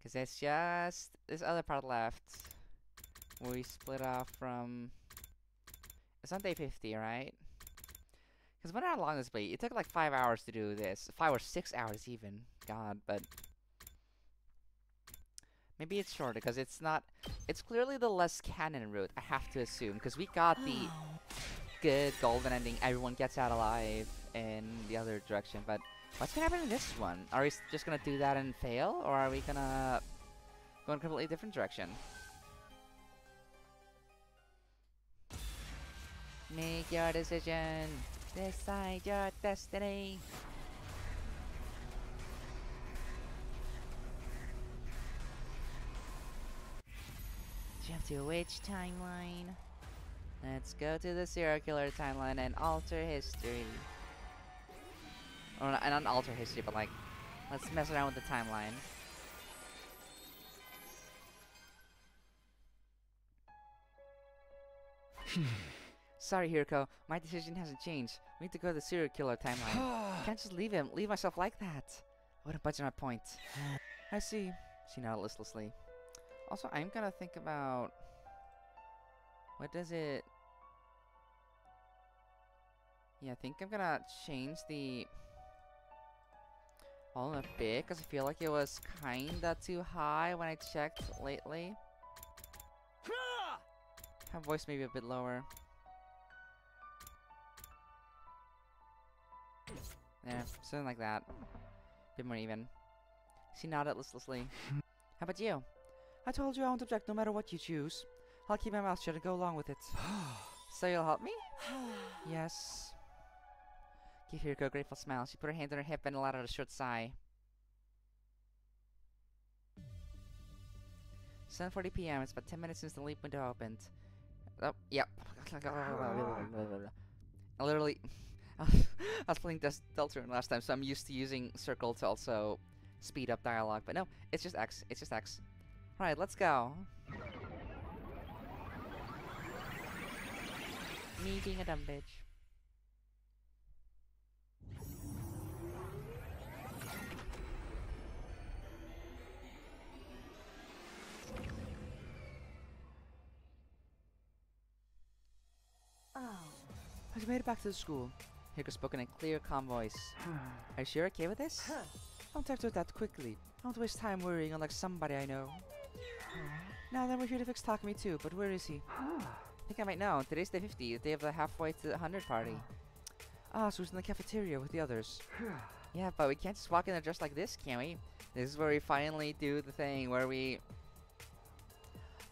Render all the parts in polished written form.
Because it's just this other part left. Where we split off from... It's on day 50, right? Because when how long this be? It took like 5 hours to do this. 5 or 6 hours even. God, but... Maybe it's shorter, because it's not... It's clearly the less canon route, I have to assume. Because we got the good golden ending, everyone gets out alive in the other direction. But what's gonna happen in this one? Are we just gonna do that and fail? Or are we gonna go in a completely different direction? Make your decision. Decide your destiny. Jump to which timeline? Let's go to the circular timeline and alter history. Or not alter history, but like, let's mess around with the timeline. Sorry, Hiroko. My decision hasn't changed. We need to go to the serial killer timeline. I can't just leave myself like that. I wouldn't budge on my point. I see. She nodded listlessly. Also, I'm gonna think about... What does it... Yeah, I think I'm gonna change the volume a bit, because I feel like it was kinda too high when I checked lately. Have voice maybe a bit lower. Yeah, something like that. Bit more even. She nodded listlessly. How about you? I told you I won't object no matter what you choose. I'll keep my mouth shut and go along with it. So you'll help me? Yes. Give Hiroko a grateful smile. She put her hand on her hip and let out a short sigh. 7:40 p.m. It's about 10 minutes since the leap window opened. Oh, yep. I literally... I was playing Deltarune last time, so I'm used to using circle to also speed up dialogue. But no, it's just X. It's just X. Alright, let's go. Me being a dumb bitch. I've made it back to the school. Hiko spoke in a clear, calm voice. Are you sure you're okay with this? Don't have to do that quickly. Don't waste time worrying unlike somebody I know. Now then, we're here to fix Takumi too, but where is he? I think I might know. Today's day 50, the day of the halfway to the 100 party. Ah, so he's in the cafeteria with the others. Yeah, but we can't just walk in there just like this, can we? This is where we finally do the thing where we...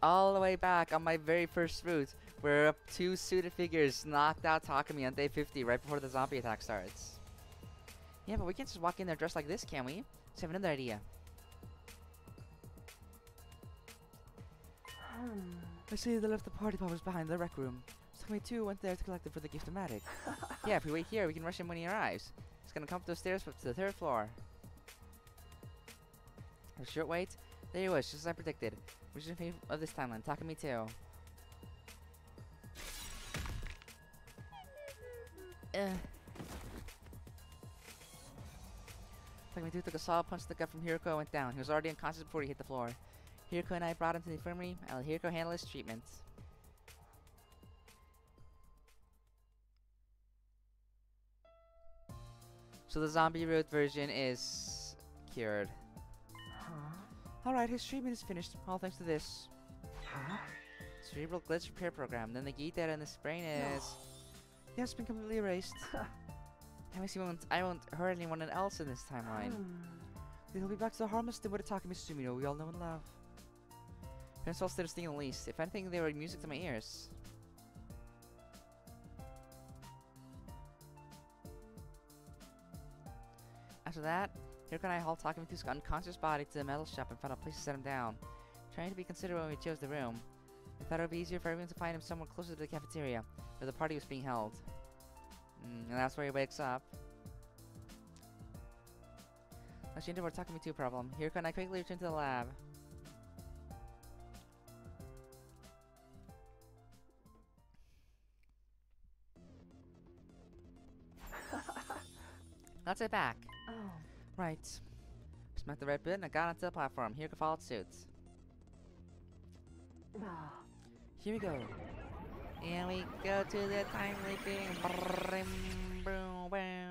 All the way back on my very first route, where 2 suited figures knocked out Takumi on day 50 right before the zombie attack starts. Yeah, but we can't just walk in there dressed like this, can we? Let's have another idea. I see they left the party poppers behind the rec room. Takumi too went there to collect them for the gift-o-matic. Yeah, if we wait here, we can rush him when he arrives. He's gonna come up those stairs up to the 3rd floor. A short wait. There he was, just as I predicted. Which is in favor of this timeline. Takumi too. Takumi too took a solid punch to the gut from Hiroko and went down. He was already unconscious before he hit the floor. Hiroko and I brought him to the infirmary and let Hiroko handle his treatment. So the zombie root version is cured. Alright, his treatment is finished, all thanks to this. Cerebral glitch repair program. Then the G data in his brain is... Yeah, it's been completely erased. I won't hurt anyone else in this timeline. He'll be back to the harmless with a Takumi Sumino we all know and love. Principal still sting the least. If anything, they were music to my ears. After that, Hiroko and I hauled Takumi to his unconscious body to the metal shop and found a place to set him down. Trying to be considerate when we chose the room. I thought it would be easier for everyone to find him somewhere closer to the cafeteria, where the party was being held. And that's where he wakes up. Let's change over to Takumi 2 problem. Hiroko and I quickly return to the lab. Let's head back. Oh. Right. Smacked the right button and got onto the platform. Here followed suit. Here we go. And we go to the time leaping. Boom, boom, boom.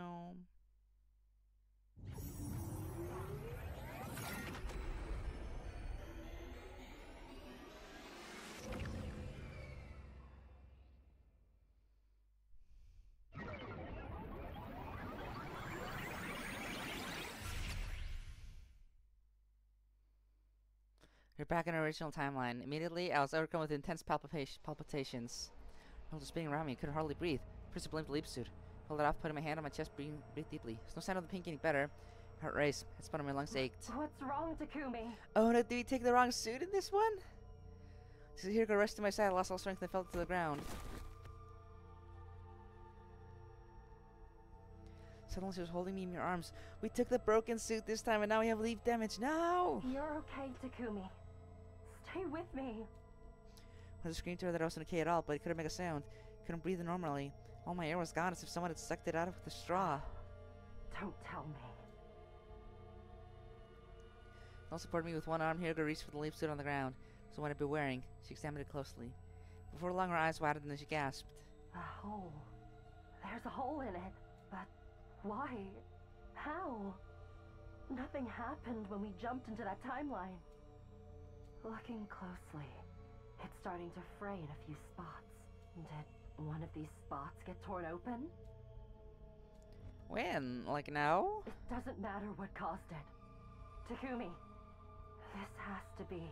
We're back in our original timeline. Immediately, I was overcome with intense palpitations. I was spinning around me, couldn't hardly breathe. First, I blamed the leap suit. Pulled it off, putting my hand on my chest, breathe deeply. There's no sign of the pain getting better. Heart raced, head spun, and my lungs ached. What's wrong, Takumi? Oh no, did we take the wrong suit in this one? So here, go rushed to my side, I lost all strength and fell to the ground. Suddenly, she was holding me in your arms. We took the broken suit this time, and now we have leap damage. No! You're okay, Takumi. Stay with me. I was screaming to her that I wasn't okay at all, but I couldn't make a sound. Couldn't breathe normally. All my air was gone, as if someone had sucked it out with a straw. Don't tell me. She supported me with one arm. Here, reached for the leap suit on the ground. So what I'd be wearing. She examined it closely. Before long, her eyes widened, and then she gasped. A hole. There's a hole in it. But why? How? Nothing happened when we jumped into that timeline. Looking closely, it's starting to fray in a few spots. Did one of these spots get torn open? When? Like now? It doesn't matter what caused it. Takumi, this has to be...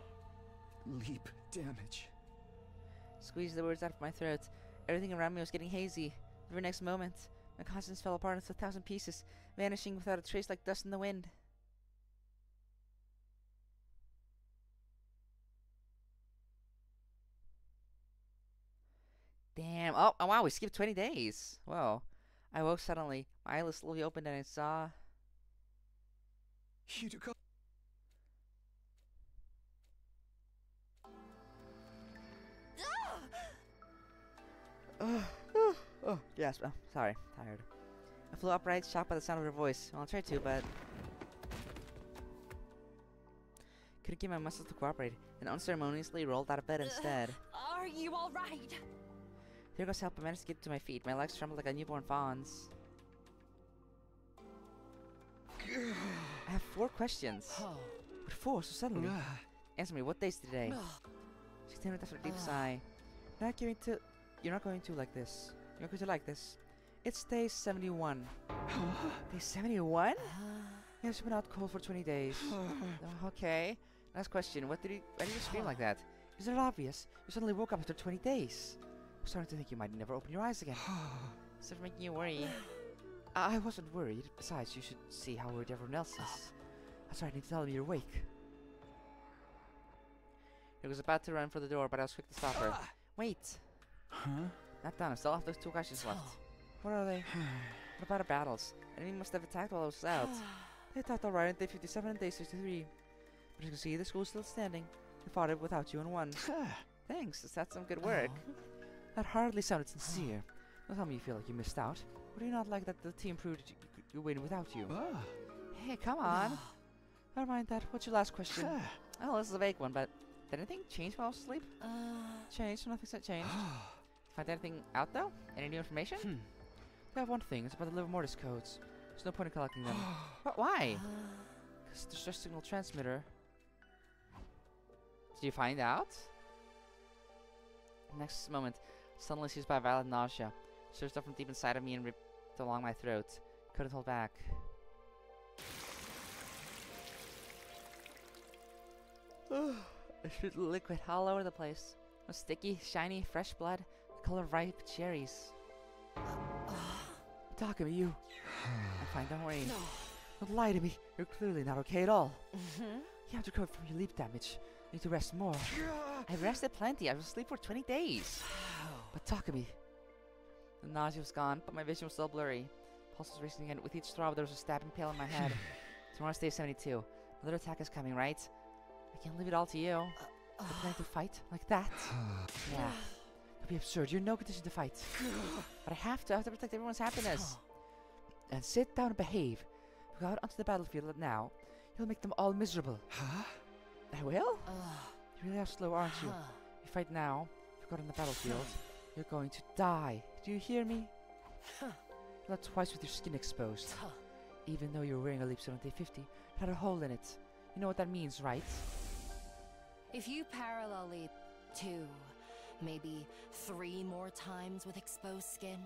leap damage. Squeezed the words out of my throat. Everything around me was getting hazy. The very next moment, my conscience fell apart into 1,000 pieces, vanishing without a trace like dust in the wind. Damn. Oh, wow, we skipped 20 days. Whoa. I woke suddenly. My eyelids slowly opened and I saw... Oh, yes. Oh, sorry. Tired. I flew upright, shocked by the sound of her voice. Well, I tried to, but... couldn't get my muscles to cooperate, and unceremoniously rolled out of bed instead. Are you alright? Here goes help. I managed to get to my feet. My legs trembled like a newborn fawn's. I have 4 questions. What 4 so suddenly? Answer me, what day's today? She continued after a deep sigh. You're not going to like this. You're going to like this. It's day 71. Day 71? Yes, you've been out cold for 20 days. Okay. Last question. Why did you scream like that? Is it obvious? You suddenly woke up after 20 days. I'm starting to think you might never open your eyes again. Instead of making you worry. I wasn't worried. Besides, you should see how worried everyone else is. That's why I need to tell them you're awake. He was about to run for the door, but I was quick to stop her. Wait. Huh? Not done. I still have those 2 questions left. What are they? What about our battles? Enemy must have attacked while I was out. They attacked alright on day 57 and day 63. But as you can see, the school's still standing. They fought it without you and won. Thanks. That's some good work. That hardly sounded sincere. Don't tell me you feel like you missed out. Or do you not like that the team proved you win without you? Hey, come on. Never mind that. What's your last question? Oh, this is a vague one, but did anything change while I was asleep? Changed. Nothing's that changed. Find anything out, though? Any new information? I have one thing. It's about the liver mortis codes. There's no point in collecting them. But why? Because the stress signal transmitter. Did you find out? Next moment, suddenly seized by violent nausea. Surged up from deep inside of me and ripped along my throat. Couldn't hold back. I spit liquid all over the place. It was sticky, shiny, fresh blood, the color of ripe cherries. Talk to me, you. I'm fine, don't worry. No. Don't lie to me. You're clearly not okay at all. You have to recover from your leap damage. You need to rest more. I've rested plenty. I was asleep for 20 days. But talk to me. The nausea was gone, but my vision was still blurry. Pulse was racing again. With each throb, there was a stabbing pain in my head. Tomorrow's day 72. Another attack is coming, right? I can't leave it all to you. You're planning to fight like that? Yeah. It'd be absurd. You're in no condition to fight. But I have to protect everyone's happiness. And sit down and behave. If we go out onto the battlefield now, You'll make them all miserable. Huh? I will? Ugh. You really are slow, aren't you? Huh. If you fight now, if you got on the battlefield, you're going to die. Do you hear me? Huh. You'll have twice with your skin exposed. Huh. Even though you're wearing a leap suit on day 50, it had a hole in it. You know what that means, right? If you parallel leap 2, maybe 3 more times with exposed skin,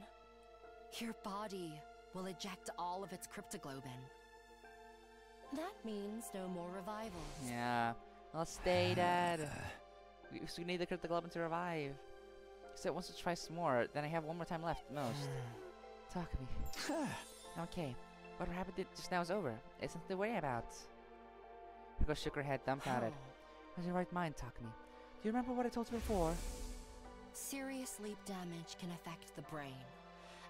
your body will eject all of its cryptoglobin. That means no more revivals. Yeah. I'll stay dead. We need the cryptoglobin to revive. So once to try some more, then I have 1 more time left, most. Talk to me. Okay. What happened just now is over. It's nothing to worry about. Hugo shook her head, dumbfounded. How? Was your right mind, talk to me? Do you remember what I told you before? Serious leap damage can affect the brain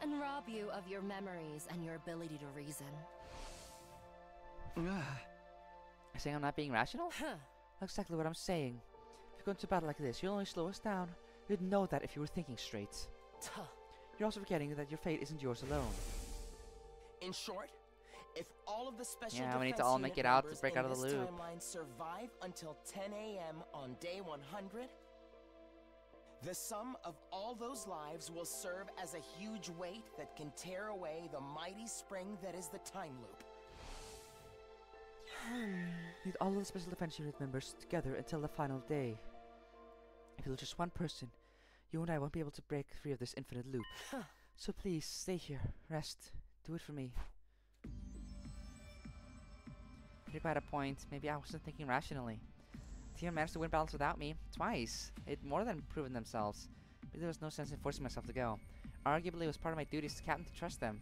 and rob you of your memories and your ability to reason. You're saying I'm not being rational? Huh. That's exactly what I'm saying. If you go into battle like this, you'll only slow us down. You'd know that if you were thinking straight. Tuh. You're also forgetting that your fate isn't yours alone. In short, if all of the special Yeah, we need to defense all unit make it out to members break in out of the this loop. timeline survive until 10 a.m. on day 100, the sum of all those lives will serve as a huge weight that can tear away the mighty spring that is the time loop. Need all of the special defense unit members together until the final day. If you lose just one person, you and I won't be able to break free of this infinite loop. Huh. So please, stay here, rest, do it for me. You're quite a point. Maybe I wasn't thinking rationally. The team managed to win battles without me, twice. It more than proven themselves. But there was no sense in forcing myself to go. Arguably, it was part of my duty as captain to trust them.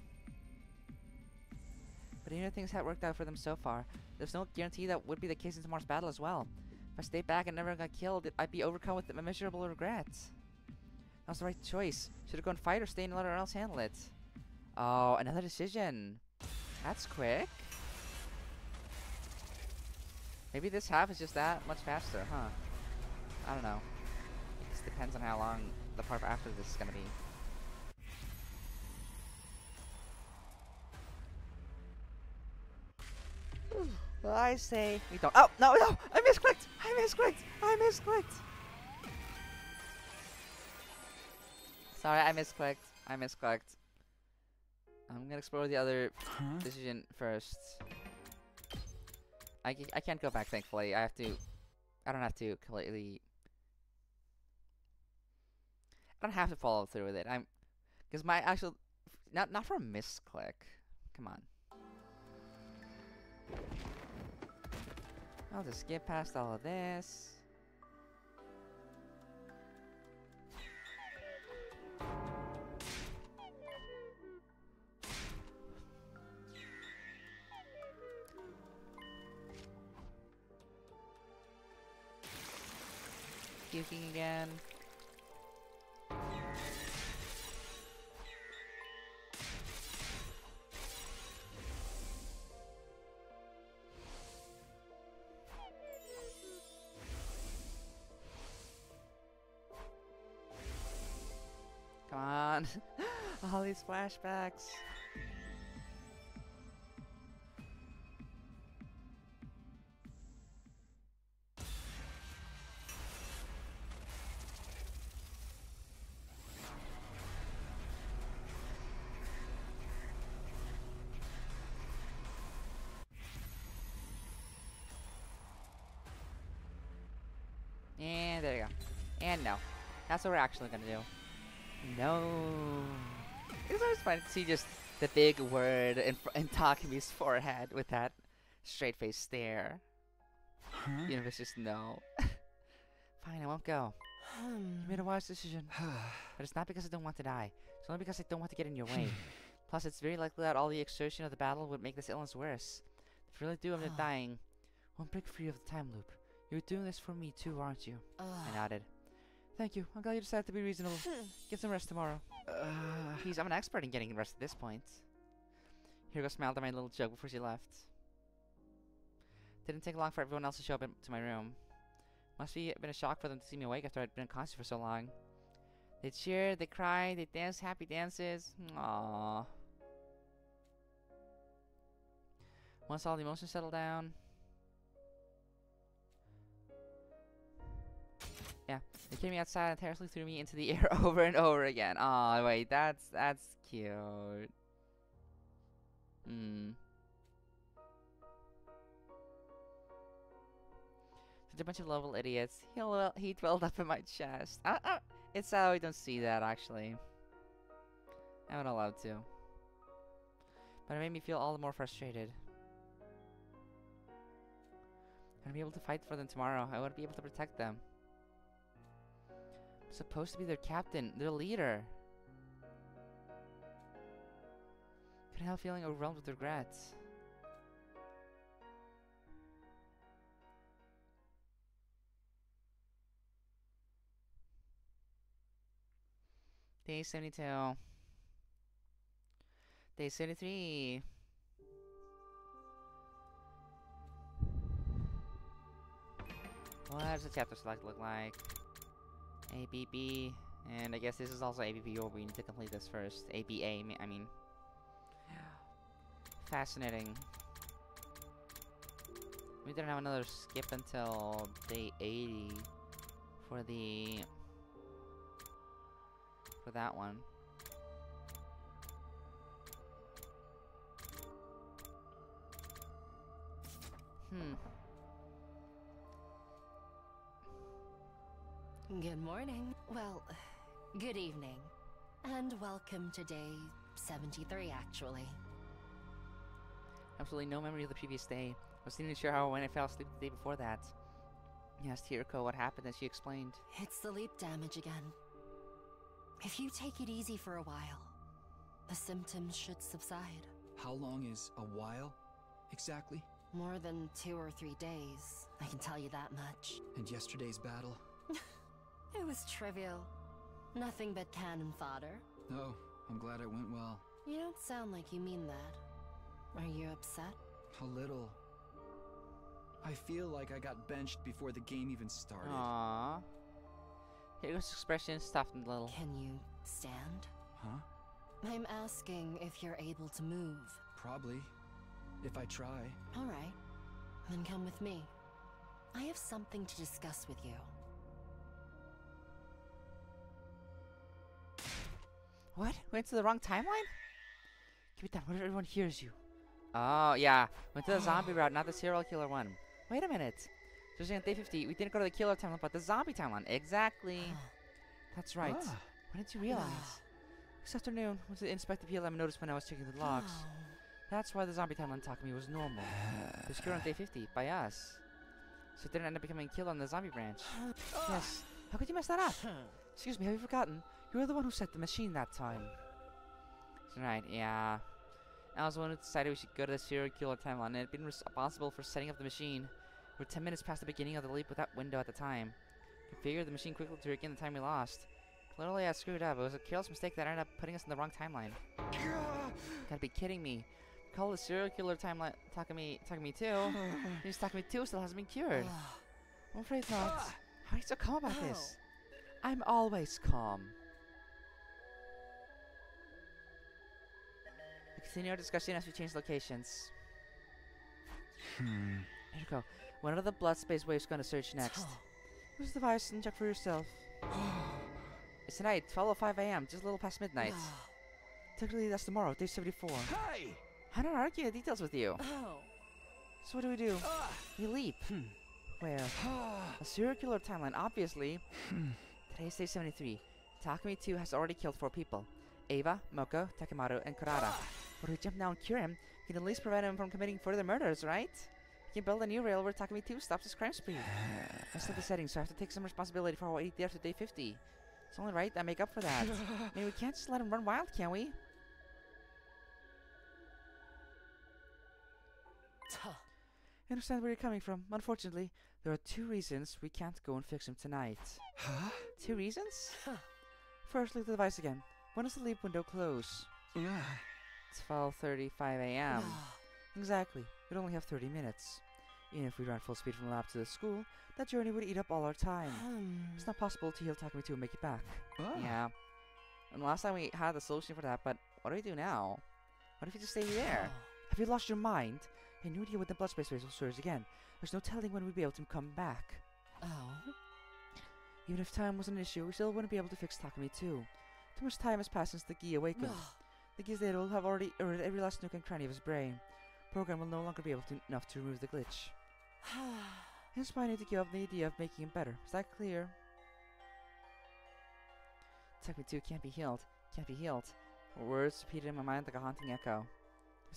But even if things had worked out for them so far, there's no guarantee that would be the case in tomorrow's battle as well. If I stayed back and never got killed, I'd be overcome with immeasurable regret. That was the right choice. Should have gone fight or stay and let her else handle it. Oh, another decision. That's quick. Maybe this half is just that much faster, huh? I don't know. It just depends on how long the part after this is gonna be. Well, I say we don't. Oh, no, no! I misclicked! I misclicked! I misclicked! Sorry, I misclicked. I misclicked. I'm gonna explore the other decision first. I can't go back, thankfully. I don't have to completely... I don't have to follow through with it. Because my actual... Not for a misclick. Come on. I'll just skip past all of this. Puking again. Come on. All these flashbacks. And there you go. And no. That's what we're actually gonna do. No. It's always fun to see just the big word in Takumi's forehead with that straight face stare. You know, it's just no. Fine, I won't go. You made a wise decision. But it's not because I don't want to die. It's only because I don't want to get in your way. Plus, it's very likely that all the exertion of the battle would make this illness worse. If you really do end up dying, won't break free of the time loop. You're doing this for me too, aren't you? I nodded. Thank you. I'm glad you decided to be reasonable. Get some rest tomorrow. Please, I'm an expert in getting rest at this point. Hugo smiled at my little joke before she left. Didn't take long for everyone else to show up to my room. Must be been a shock for them to see me awake after I'd been unconscious for so long. They cheered, they cried, they danced happy dances. Aww. Once all the emotions settled down, Yeah, they carried me outside and tirelessly threw me into the air over and over again. Oh wait, that's cute. Hmm. Such a bunch of lovable idiots. He dwelled up in my chest. It's how I don't see that actually. I'm not allowed to. But it made me feel all the more frustrated. I'm gonna be able to fight for them tomorrow. I want to be able to protect them. I'm supposed to be their captain, their leader. Couldn't help feeling overwhelmed with regret. Day 72. Day 73. What does the chapter select look like? ABB. And I guess this is also ABB, or we need to complete this first. ABA, I mean. Fascinating. We didn't have another skip until day 80 for that one. Good morning. Well, good evening. And welcome to day 73, actually. Absolutely no memory of the previous day. I was not even sure how when I fell asleep the day before that. I asked Hiroko what happened and she explained. It's the leap damage again. If you take it easy for a while, the symptoms should subside. How long is a while, exactly? More than 2 or 3 days, I can tell you that much. And yesterday's battle? It was trivial. Nothing but cannon fodder. Oh, I'm glad it went well. You don't sound like you mean that. Are you upset? A little. I feel like I got benched before the game even started. Aww. Hiroko's expression softened a little. Can you stand? Huh? I'm asking if you're able to move. Probably. If I try. Alright. Then come with me. I have something to discuss with you. What? Went to the wrong timeline? Keep it down. What if everyone hears you? Oh, yeah. Went to the zombie route, not the serial killer one. Wait a minute. So on day 50, we didn't go to the killer timeline, but the zombie timeline. Exactly. That's right. Ah. When did you realize? This afternoon, was the inspector PLM noticed when I was checking the logs. That's why the zombie timeline Takumi was normal. It was cured on day 50, by us. So it didn't end up becoming killer on the zombie branch. Yes. How could you mess that up? Excuse me, have you forgotten? You were the one who set the machine that time. Right, yeah. I was the one who decided we should go to the serial killer timeline, and had been responsible for setting up the machine. We're 10 minutes past the beginning of the leap with that window at the time. Configured the machine quickly to regain the time we lost. Clearly I screwed up. It was a careless mistake that ended up putting us in the wrong timeline. Gotta be kidding me. Call the serial killer timeline Takumi 2. Means Takumi 2 still hasn't been cured. I'm afraid not. How are you so calm about this? I'm always calm. We continue our discussion as we change locations. Hiroko, when are the blood space waves going to surge next? Use the device and check for yourself. It's tonight, 12:05 a.m., just a little past midnight. Technically, that's tomorrow, day 74. Hey! I don't argue the details with you. So what do? We leap. Where? A serial killer timeline, obviously. Today's day 73. Takumi 2 has already killed 4 people. Eva, Moko, Takemaru, and Kurata. But if we jump now and cure him, we can at least prevent him from committing further murders, right? We can build a new rail where Takumi 2 stops his crime spree. I set the settings, so I have to take some responsibility for how I eat there to day 50. It's only right that I make up for that. I mean, we can't just let him run wild, can we? I understand where you're coming from. Unfortunately, there are 2 reasons we can't go and fix him tonight. Huh? 2 reasons? First, look at the device again. When does the leap window close? 12:35 a.m. Exactly. We'd only have 30 minutes. Even if we ran full speed from the lab to the school, that journey would eat up all our time. It's not possible to heal Takumi 2 and make it back. Yeah. And last time we had the solution for that, but what do we do now? What if you just stay there? Have you lost your mind? I knew you with the blood space waves will surge again. There's no telling when we'll be able to come back. Even if time was an issue, we still wouldn't be able to fix Takumi too. Too much time has passed since the Gi awakened. The Gi's data will have already earned every last nook and cranny of his brain. Program will no longer be enough to remove the glitch. Hence why I need to give up the idea of making him better. Is that clear? Takumi 2 can't be healed. Can't be healed. Words repeated in my mind like a haunting echo.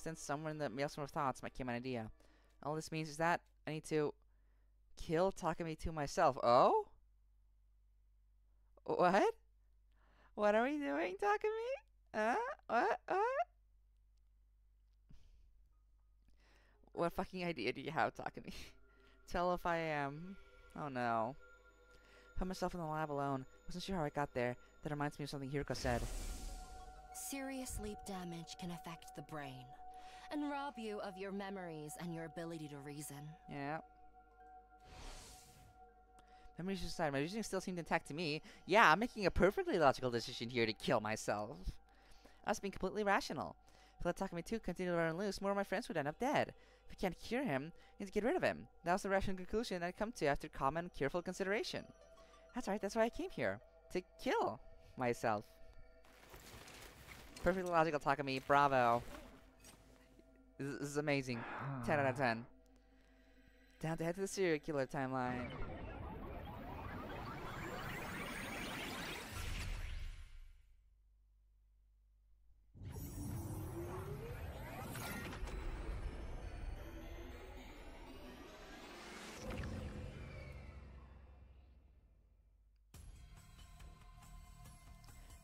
Then somewhere in the maelstrom of thoughts might came an idea. All this means is that I need to kill Takumi 2 myself. Oh? What? What are we doing, Takumi? What? What fucking idea do you have, Takumi? Tell if I am. Oh no. Put myself in the lab alone. Wasn't sure how I got there. That reminds me of something Hiroko said. Serious sleep damage can affect the brain and rob you of your memories and your ability to reason. Yeah. Memories aside, my reasoning still seemed intact to me. Yeah, I'm making a perfectly logical decision here to kill myself. I was being completely rational. If I let Takumi 2 continue to run loose, more of my friends would end up dead. If we can't cure him, we need to get rid of him. That was the rational conclusion I'd come to after calm and careful consideration. That's right, that's why I came here. To kill myself. Perfectly logical, Takumi. Bravo. This is amazing. 10 out of 10. Down to head to the serial killer timeline.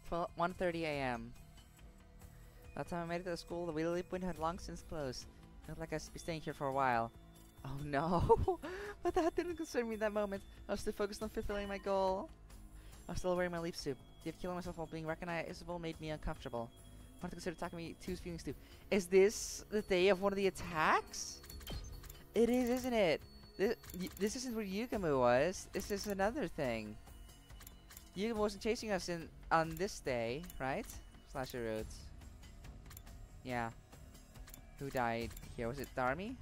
Well, 1:30 a.m. By the time I made it to the school, the wheelie window had long since closed. It looked like I should be staying here for a while. Oh no! But that didn't concern me that moment. I was still focused on fulfilling my goal. I was still wearing my leaf suit. The idea of killing myself while being recognizable made me uncomfortable. I wanted to consider Takumi 2's feelings too. Is this the day of one of the attacks? It is, isn't it? This isn't where Yugamu was. This is another thing. Yugamu wasn't chasing us on this day, right? Slasher Roads. Yeah. Who died here? Was it Darmi?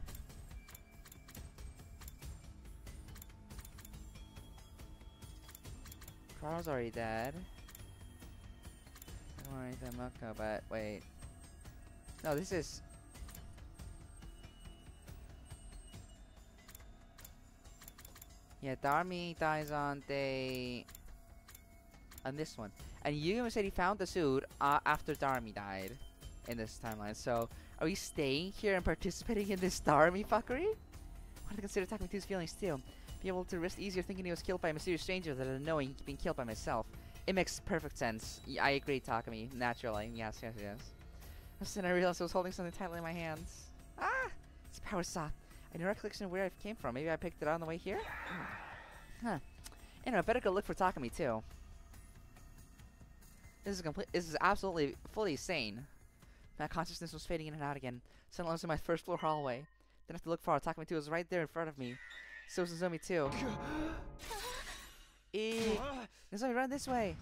Carl's already dead. I don't want anything Moko, but wait. No, this is... Yeah, Darmi dies on day... on this one. And Yugamu said he found the suit after Darmi died in this timeline. So, are we staying here and participating in this Darmi fuckery? I want to consider Takumi 2's feelings too. Be able to rest easier thinking he was killed by a mysterious stranger than knowing being killed by myself. It makes perfect sense. I agree, Takumi. Naturally. Yes. Then I realized I was holding something tightly in my hands. Ah! It's a power saw. I had no recollection of where it came from. Maybe I picked it up on the way here? Huh. Anyway, I better go look for Takumi too. This is absolutely fully sane. My consciousness was fading in and out again. Suddenly I was in my first floor hallway. Didn't have to look far. Takumi 2 was right there in front of me. So was Nozomi too. Nozomi, run this way!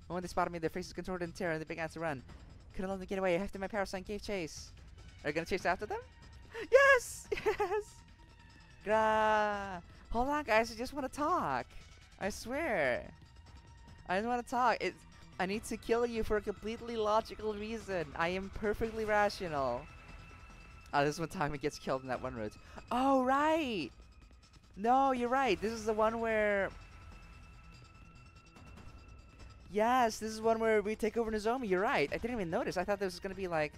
And when they spotted me, their faces contorted in terror and they began to run. Couldn't let them get away. After my power sign gave chase. Are you gonna chase after them? Yes! Yes! Gra! Hold on, guys. I just want to talk. I swear. I just want to talk. I need to kill you for a completely logical reason. I am perfectly rational. Oh, this is when Takumi gets killed in that one road. Oh, right! No, you're right. This is the one where... Yes, this is one where we take over Nozomi. You're right. I didn't even notice. I thought this was going to be like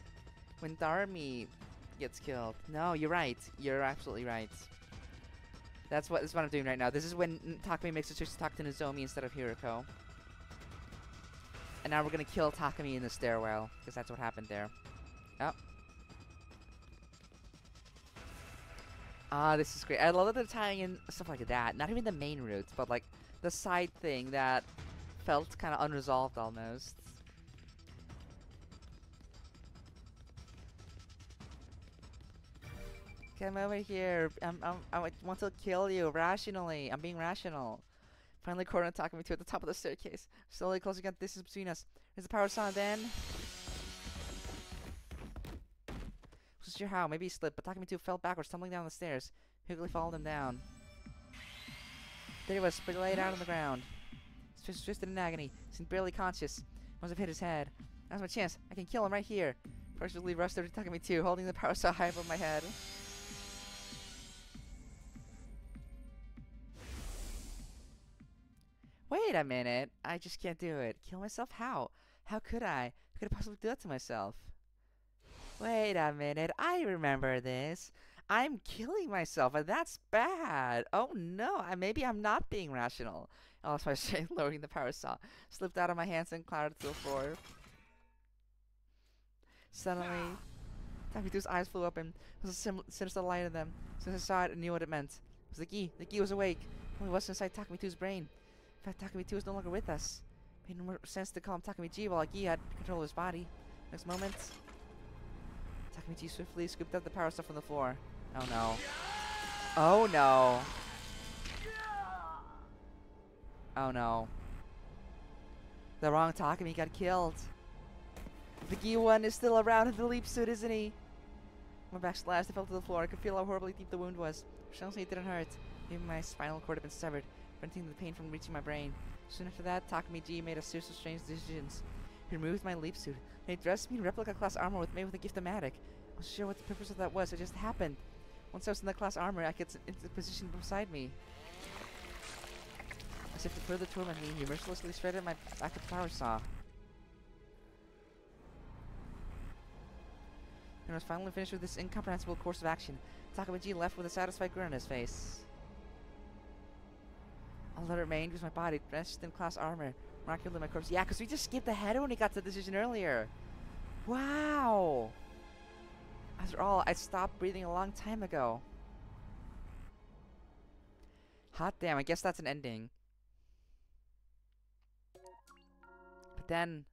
when Darmi gets killed. No, you're right. You're absolutely right. That's what I'm doing right now. This is when Takumi makes a choice to talk to Nozomi instead of Hiroko. And now we're going to kill Takumi in the stairwell, because that's what happened there. Oh. Ah, this is great. I love that they're tying in stuff like that. Not even the main route, but like the side thing that felt kind of unresolved almost. Come over here. I want to kill you rationally. I'm being rational. Finally cornered Takumi 2 at the top of the staircase. Slowly closing up distance between us. Is the power saw then? Wasn't sure how. Maybe he slipped, but Takumi 2 fell backwards, tumbling down the stairs. Higgly followed him down. There he was, laid out on the ground. His face was twisted in agony. He seemed barely conscious. Must have hit his head. Now's my chance. I can kill him right here. Fortunately, Rush started attacking me too, holding the power saw high above my head. Wait a minute. I just can't do it. Kill myself? How? How could I? How could I possibly do that to myself? Wait a minute. I remember this. I'm killing myself, and that's bad. Oh no. Maybe I'm not being rational. I lost my strength, lowering the power saw. Slipped out of my hands and clattered to the floor. Suddenly, Takemitu's eyes flew open. There was a sinister light in them. Since I saw it, I knew what it meant. It was the Gi. The Gi was awake. Only what's inside Takemitu's brain. In fact, Takemitu was no longer with us. It made no more sense to call him Takemi-G while Gi had control of his body. Next moment, Takemi-G swiftly scooped up the power stuff from the floor. Oh no. Oh no. Oh no. The wrong Takemi got killed. The Gi one is still around in the leap suit, isn't he? My back slashed, I fell to the floor. I could feel how horribly deep the wound was. Fortunately, it didn't hurt. Even my spinal cord had been severed, preventing the pain from reaching my brain. Soon after that, Takemi-G made a series of strange decisions. He removed my leap suit, and he dressed me in replica class armor made with a gift-o-matic. I wasn't sure what the purpose of that was. It just happened. Once I was in the class armor, I could into the position beside me. As if to further torment me, he mercilessly shredded my back with the power saw. When I was finally finished with this incomprehensible course of action, Takemi-G left with a satisfied grin on his face. All that remained was my body, dressed in class armor. Miraculously, my corpse. Yeah, because we just skipped ahead when we got to the decision earlier. Wow! After all, I stopped breathing a long time ago. Hot damn, I guess that's an ending. But then,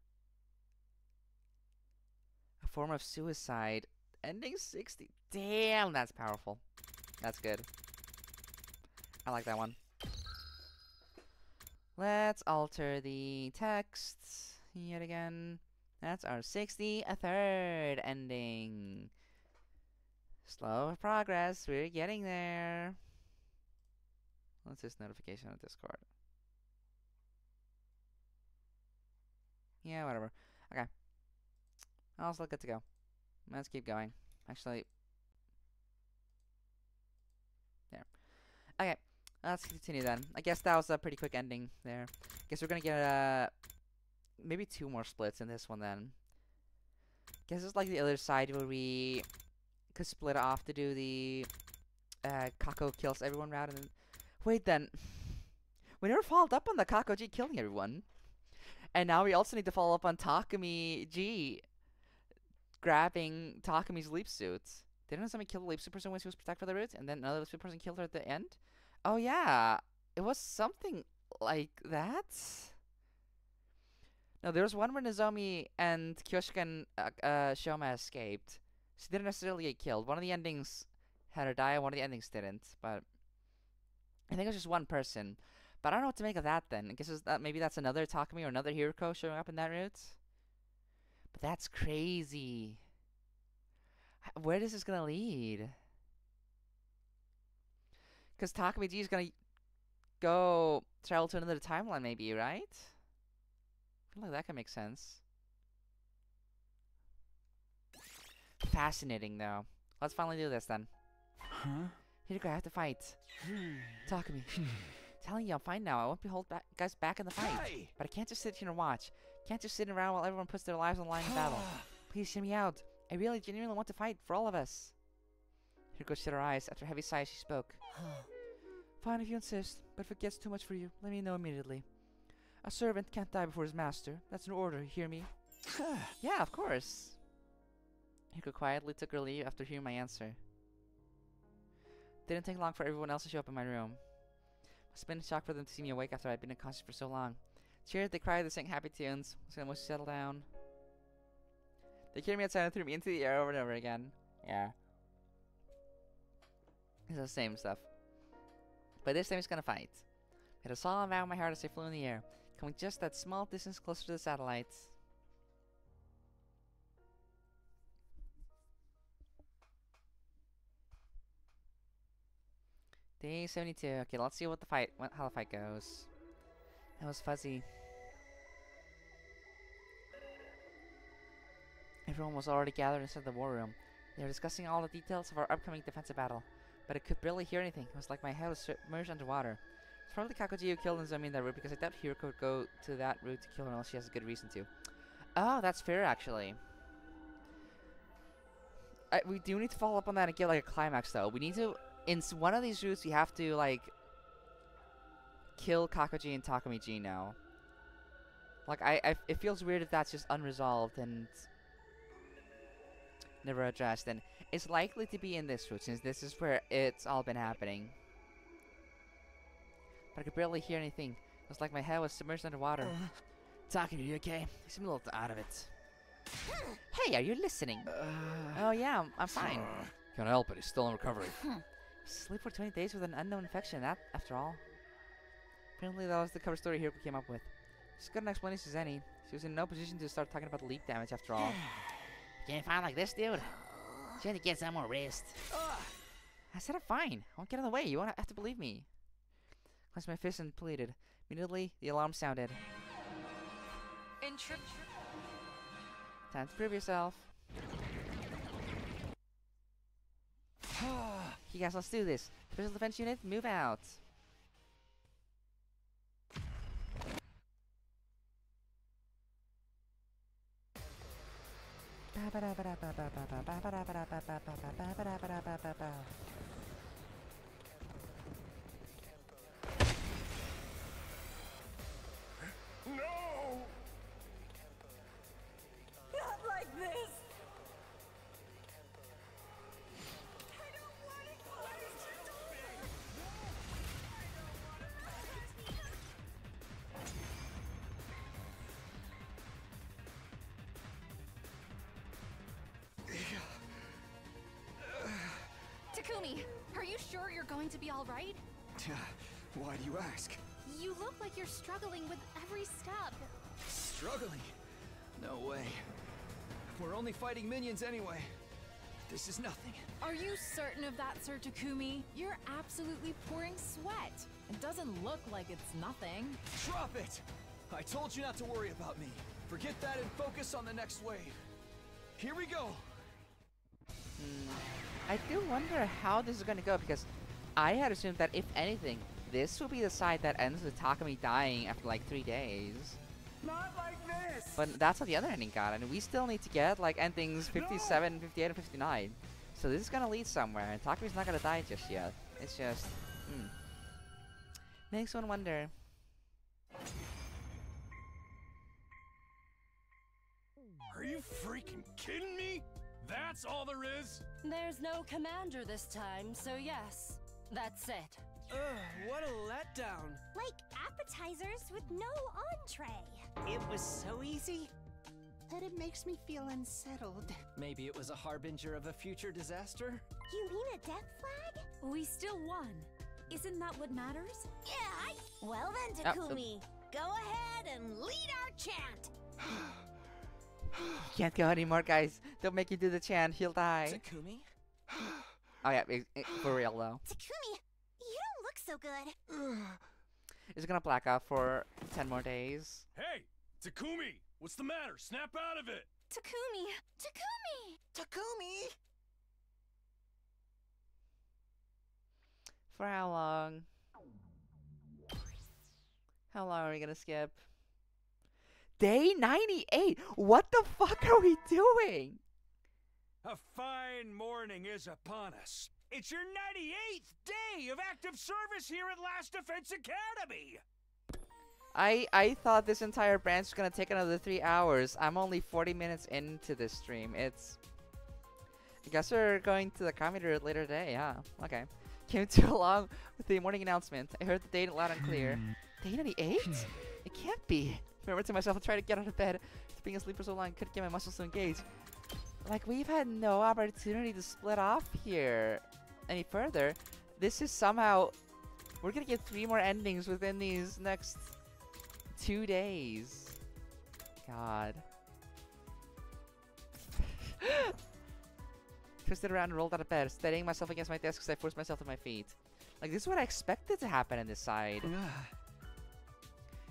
a form of suicide. Ending 60. Damn, that's powerful. That's good. I like that one. Let's alter the text yet again. That's our 63rd ending. Slow progress. We're getting there. What's this notification on Discord? Yeah, whatever. Okay. All still good to go. Let's keep going. Actually, there. Okay. Let's continue then. I guess that was a pretty quick ending there. Guess we're gonna get maybe 2 more splits in this one then. Guess it's like the other side where we could split off to do the Kako kills everyone route and then wait then. We never followed up on the Kako-G killing everyone. And now we also need to follow up on Takemi-G grabbing Takemi's leap suit. Didn't somebody kill the leap suit person when she was protected by the roots? And then another leap suit person killed her at the end? Oh yeah, it was something like that. No, there was one where Nozomi and Kyoshika and Shoma escaped. She didn't necessarily get killed. One of the endings had her die, one of the endings didn't. But I think it was just one person. But I don't know what to make of that then. I guess that maybe that's another Takemi or another Hiroko showing up in that route. But that's crazy. Where is this gonna lead? Because Takemi-G is gonna go travel to another timeline maybe, right? I feel like that can make sense. Fascinating though. Let's finally do this then. Huh? Hiroko, I have to fight. Takemi. Telling you I'm fine now. I won't be hold guys back in the fight. Hey! But I can't just sit here and watch. Can't just sit around while everyone puts their lives on the line in battle. Please hear me out. I really genuinely want to fight for all of us. Hiroko shut her eyes. After a heavy sigh, she spoke. Fine if you insist, but if it gets too much for you, let me know immediately. A servant can't die before his master. That's an order, you hear me? Yeah, of course. Hiroko quietly took her leave after hearing my answer. Didn't take long for everyone else to show up in my room. Must have been a shock for them to see me awake after I'd been unconscious for so long. Cheered, they cried, they sang happy tunes. Once settled down. They carried me outside and threw me into the air over and over again. Yeah. It's the same stuff. But this time he's gonna fight. I had a solemn vow in my heart as I flew in the air, coming just that small distance closer to the satellites. Day 72. Okay, let's see how the fight goes. It was fuzzy. Everyone was already gathered inside the war room. They were discussing all the details of our upcoming defensive battle, but I could barely hear anything. It was like my head was submerged underwater. It's probably Kako-G who killed Nozomi in that route, because I doubt Hiroko would go to that route to kill her unless she has a good reason to. Oh, that's fair, actually. We do need to follow up on that and get like a climax, though. We need to, in one of these routes, we have to like kill Kako-G and Takumi-G now. Like, it feels weird if that's just unresolved and never addressed, and it's likely to be in this route, since this is where it's all been happening. But I could barely hear anything. It was like my head was submerged underwater. Takumi, you okay? You seem a little out of it. Hey, are you listening? Oh yeah, I'm fine. Can't help it, he's still in recovery. Sleep for 20 days with an unknown infection, that, after all. Apparently that was the cover story Hiroko came up with. As good an explanation as any. She was in no position to start talking about leak damage, after all. Can't find like this, dude. She had to get some more rest. I said I'm fine. I won't get in the way. You won't have to believe me. Clenched my fist and pleaded. Immediately, the alarm sounded. Time to prove yourself. You guys, let's do this. Special defense unit, move out. No! Not like this! Takumi, are you sure you're going to be all right? Why do you ask? You look like you're struggling with every step. Struggling? No way. We're only fighting minions anyway. This is nothing. Are you certain of that, Sir Takumi? You're absolutely pouring sweat. It doesn't look like it's nothing. Drop it! I told you not to worry about me. Forget that and focus on the next wave. Here we go! I do wonder how this is going to go, because I had assumed that, if anything, this will be the side that ends with Takumi dying after like 3 days. Not like this! But that's what the other ending got, and we still need to get like endings 57, 58, and 59. So this is going to lead somewhere, and Takumi's not going to die just yet. It's just, makes one wonder. Are you freaking kidding me? That's all there is? There's no commander this time, so yes, that's it. Ugh, what a letdown. Like appetizers with no entree. It was so easy. That it makes me feel unsettled. Maybe it was a harbinger of a future disaster? You mean a death flag? We still won. Isn't that what matters? Yeah, Well then, Takumi, go ahead and lead our chant. Can't go anymore, guys. Don't make you do the chant. He'll die. Takumi? Oh yeah, for real though. Takumi, you don't look so good. It's gonna black out for 10 more days. Hey, Takumi! What's the matter? Snap out of it! Takumi! Takumi! Takumi! For how long? How long are we gonna skip? Day 98! What the fuck are we doing? A fine morning is upon us. It's your 98th day of active service here at Last Defense Academy! I thought this entire branch was gonna take another 3 hours. I'm only 40 minutes into this stream. I guess we're going to the commuter later today, huh? Okay. Came too along with the morning announcement. I heard the date loud and clear. Day 98? It can't be. I remember to myself and tried to get out of bed. After being asleep for so long, couldn't get my muscles to engage. Like, we've had no opportunity to split off here any further. This is somehow... We're gonna get 3 more endings within these next 2 days. God. Twisted around and rolled out of bed, steadying myself against my desk as I forced myself to my feet. Like, this is what I expected to happen in this side.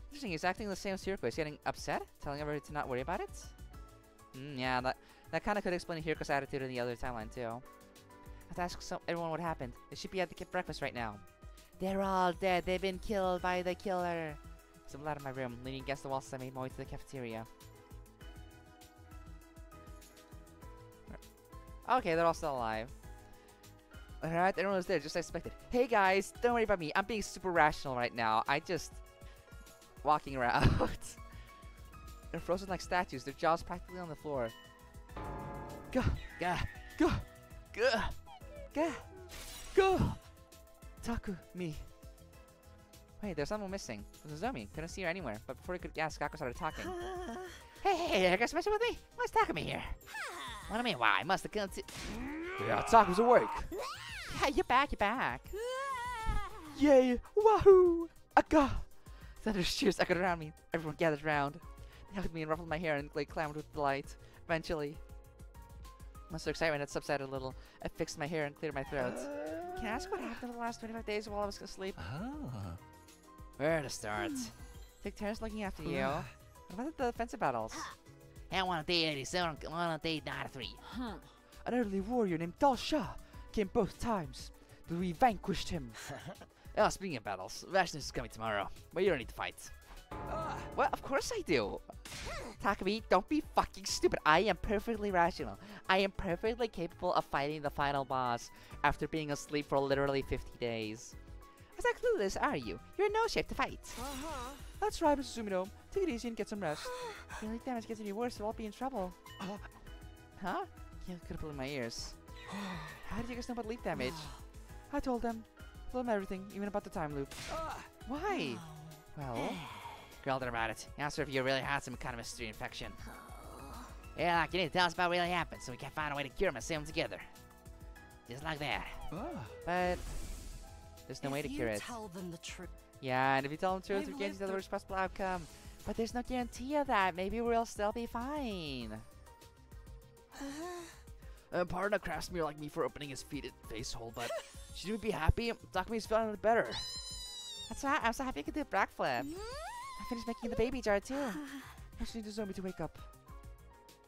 Interesting, he's acting the same as Hiroko. He's getting upset, telling everybody to not worry about it. Yeah, that kind of could explain Hiroko's attitude in the other timeline too. I have to ask everyone what happened. They should be at the breakfast right now. They're all dead. They've been killed by the killer. So I'm out of my room, leaning against the wall as I made my way to the cafeteria. Okay, they're all still alive. Alright, everyone was there, just as expected. Hey guys, don't worry about me. I'm being super rational right now. I just... walking around. They're frozen like statues, their jaws practically on the floor. Go! Go! Go! Go! Go! Go! Taku, me. Wait, there's someone missing. It was Nozomi. Couldn't see her anywhere, but before he could guess, Kako started talking. Hey, you guys messing with me? Why's Takumi here? What do you mean, why? I must have killed Yeah, Taku's awake. Yeah, you're back, Yay! Wahoo! Aga! Thunder's cheers echoed around me. Everyone gathered around. They hugged me and ruffled my hair and clamored with delight. Eventually, once their excitement had subsided a little, I fixed my hair and cleared my throat. Can I ask what happened in the last 25 days while I was asleep? Where to start? Take turns looking after you. What about the defensive battles? And on day 87, on day 93. An early warrior named Dal Shah came both times, but we vanquished him. Oh, speaking of battles, Rashness is coming tomorrow, but you don't need to fight. Well, of course I do. Takumi, don't be fucking stupid. I am perfectly rational. I am perfectly capable of fighting the final boss after being asleep for literally 50 days. As clueless are you? You're in no shape to fight. That's right, Mr. Sumino. Take it easy and get some rest. If your leak damage gets any worse, we'll all be in trouble. Huh? Can't could have pulled in my ears. How did you guys know about leak damage? I told them. Told them everything, even about the time loop. Why? Well, grilled her about it. Asked her if you really had some kind of mystery infection. Yeah, like you need to tell us about what really happened so we can find a way to cure him and save him together. Just like that. But there's no way to cure it. Tell them the truth. Yeah, and if you tell them the truth, we can't tell the worst possible outcome. But there's no guarantee of that. Maybe we'll still be fine. Pardon a craftsman like me for opening his face hole, but should we be happy? Takumi's feeling better. That's right. I'm so happy I could do a backflip. I finished making the baby jar too. I just need Nozomi to wake up.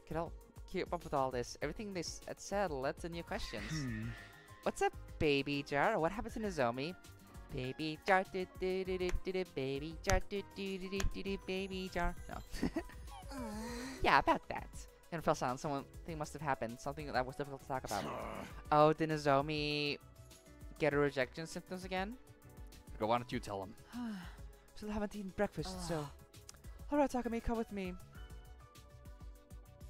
Okay, I'll keep up with all this. Everything they said led to new questions. What's a baby jar? What happened to Nozomi? Baby jar, do do do do do do, baby jar, do do do do do do, baby jar. No. Yeah, about that. And it fell silent. Something must have happened. Something that was difficult to talk about. Oh, did Nozomi get her rejection symptoms again? Go, why don't you tell him? Still haven't eaten breakfast, so... Alright, Takumi, come with me.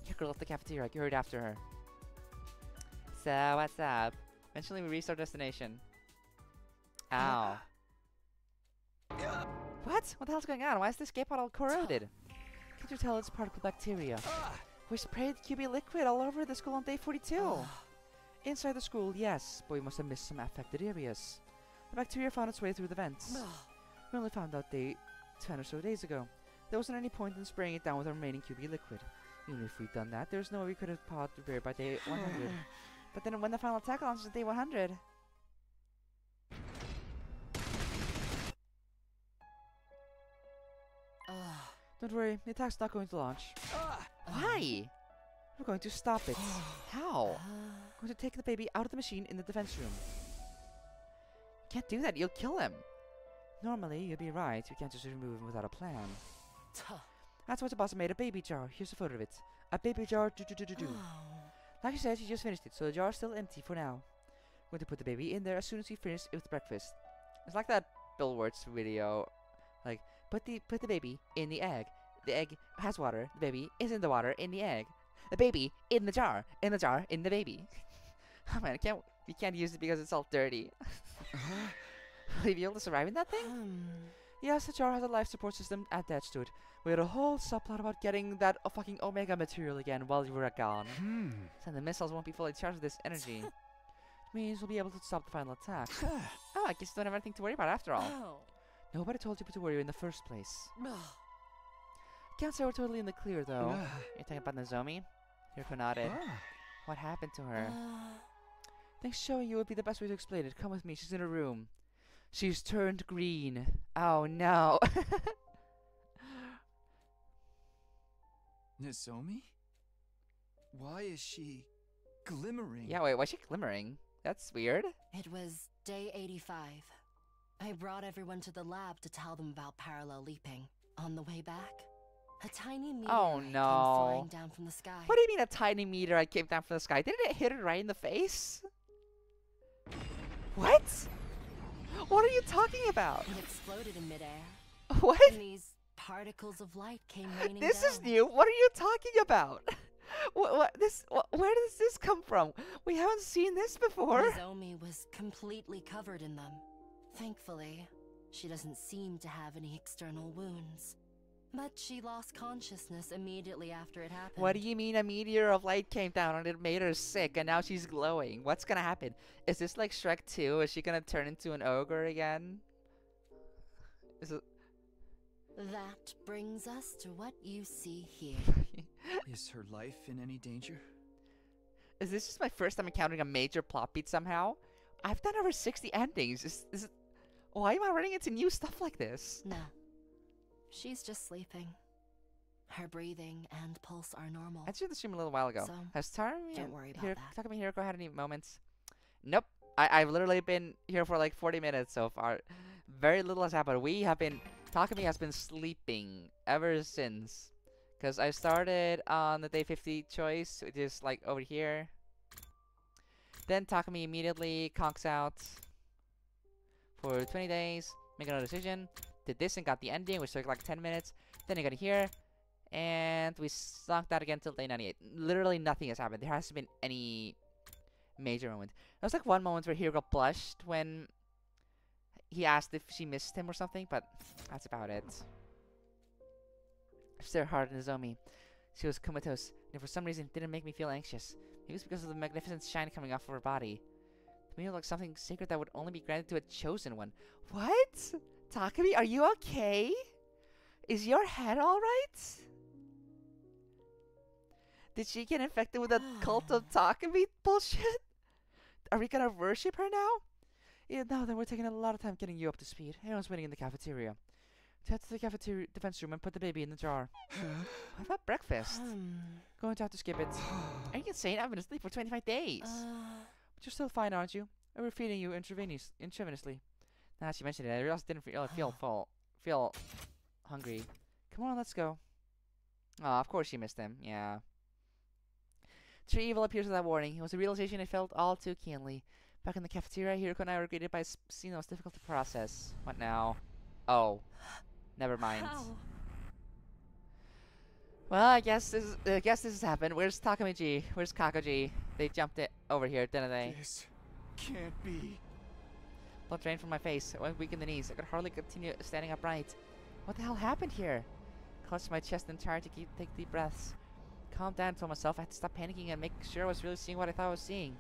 Hikaru left the cafeteria. I hurried after her. So, what's up? Eventually, we reached our destination. Ow. What? What the hell's going on? Why is the escape pod all corroded? Can't you tell it's particle bacteria? We sprayed QB liquid all over the school on day 42. Inside the school, yes, but we must have missed some affected areas. The bacteria found its way through the vents. We only found out 10 or so days ago. There wasn't any point in spraying it down with the remaining QB liquid. Even if we'd done that, there's no way we could have pod repaired by day 100. But then when the final attack launches at day 100... Don't worry, the attack's not going to launch. Why? We're going to stop it. How? We're going to take the baby out of the machine in the defense room. Can't do that, you'll kill him. Normally, you'd be right. We can't just remove him without a plan. That's why the boss made a baby jar. Here's a photo of it. A baby jar do-do-do-do-do. Like I said, she just finished it, so the jar's still empty for now. We're going to put the baby in there as soon as we finish with breakfast. It's like that Bill Wirtz video. Like, put the baby in the egg. The egg has water. The baby is in the water in the egg. The baby in the jar. In the jar in the baby. Oh man, we can't use it because it's all dirty. Will you be able to survive in that thing? Yes, the jar has a life support system attached to it. We had a whole subplot about getting that fucking Omega material again while you were gone. So the missiles won't be fully charged with this energy. Means we'll be able to stop the final attack. Oh, I guess you don't have anything to worry about after all. Nobody told you to worry in the first place. Can't say we're totally in the clear though. You're talking about Nozomi? Hiroko nodded. What happened to her? Thanks showing you would be the best way to explain it. Come with me, she's in her room. She's turned green. Oh no. Nozomi? Why is she glimmering? Yeah, wait, why is she glimmering? That's weird. It was day 85. I brought everyone to the lab to tell them about parallel leaping. On the way back, a tiny meteorite came flying down from the sky. What do you mean a tiny meteorite came down from the sky? Didn't it hit her right in the face? What? What are you talking about? It exploded in midair. What? And these particles of light came raining This down. is new. What are you talking about? Where does this come from? We haven't seen this before. Nozomi was completely covered in them. Thankfully, she doesn't seem to have any external wounds. But she lost consciousness immediately after it happened. What do you mean a meteor of light came down and it made her sick and now she's glowing? What's gonna happen? Is this like Shrek 2? Is she gonna turn into an ogre again? Is it... That brings us to what you see here. Is her life in any danger? Is this just my first time encountering a major plot beat somehow? I've done over 60 endings. Is it... Why am I running into new stuff like this? No. She's just sleeping. Her breathing and pulse are normal. I entered the stream a little while ago. So, Has Takumi don't worry about that. Takumi Hiroko had any moments? Nope. I've literally been here for like 40 minutes so far. Very little has happened. Takumi has been sleeping ever since. Because I started on the day 50 choice, which is like over here. Then Takumi immediately conks out for 20 days, make another decision. Did this and got the ending, which took like 10 minutes. Then he got here, and we sunk that again till day 98. Literally nothing has happened. There hasn't been any major moment. There was like one moment where Hiroko blushed when he asked if she missed him or something, but that's about it. I stared hard at Nozomi. She was comatose, and for some reason it didn't make me feel anxious. Maybe it's because of the magnificent shine coming off of her body. To me, it looked like something sacred that would only be granted to a chosen one. What? Takumi, are you okay? Is your head alright? Did she get infected with a cult of Takumi bullshit? Are we gonna worship her now? Yeah, no, then we're taking a lot of time getting you up to speed. Everyone's waiting in the cafeteria. Head to the cafeteria defense room and put the baby in the jar. What about breakfast? Going to have to skip it. Are you insane? I've been asleep for 25 days. But you're still fine, aren't you? And we're feeding you intravenously. Now that you mentioned it, I realized I didn't feel hungry. Come on, let's go. Aw, of course you missed him. Yeah. True evil appears without warning. It was a realization I felt all too keenly. Back in the cafeteria, Hiroko and I were greeted by a scene that was difficult to process. What now? Oh. Never mind. How? Well, I guess this has happened. Where's Takumi-G? Where's Kako-G? They jumped it over here, didn't they? This can't be. Blood drained from my face. I went weak in the knees. I could hardly continue standing upright. What the hell happened here? Clutched my chest and tried to take deep breaths. Calm down, told myself. I had to stop panicking and make sure I was really seeing what I thought I was seeing.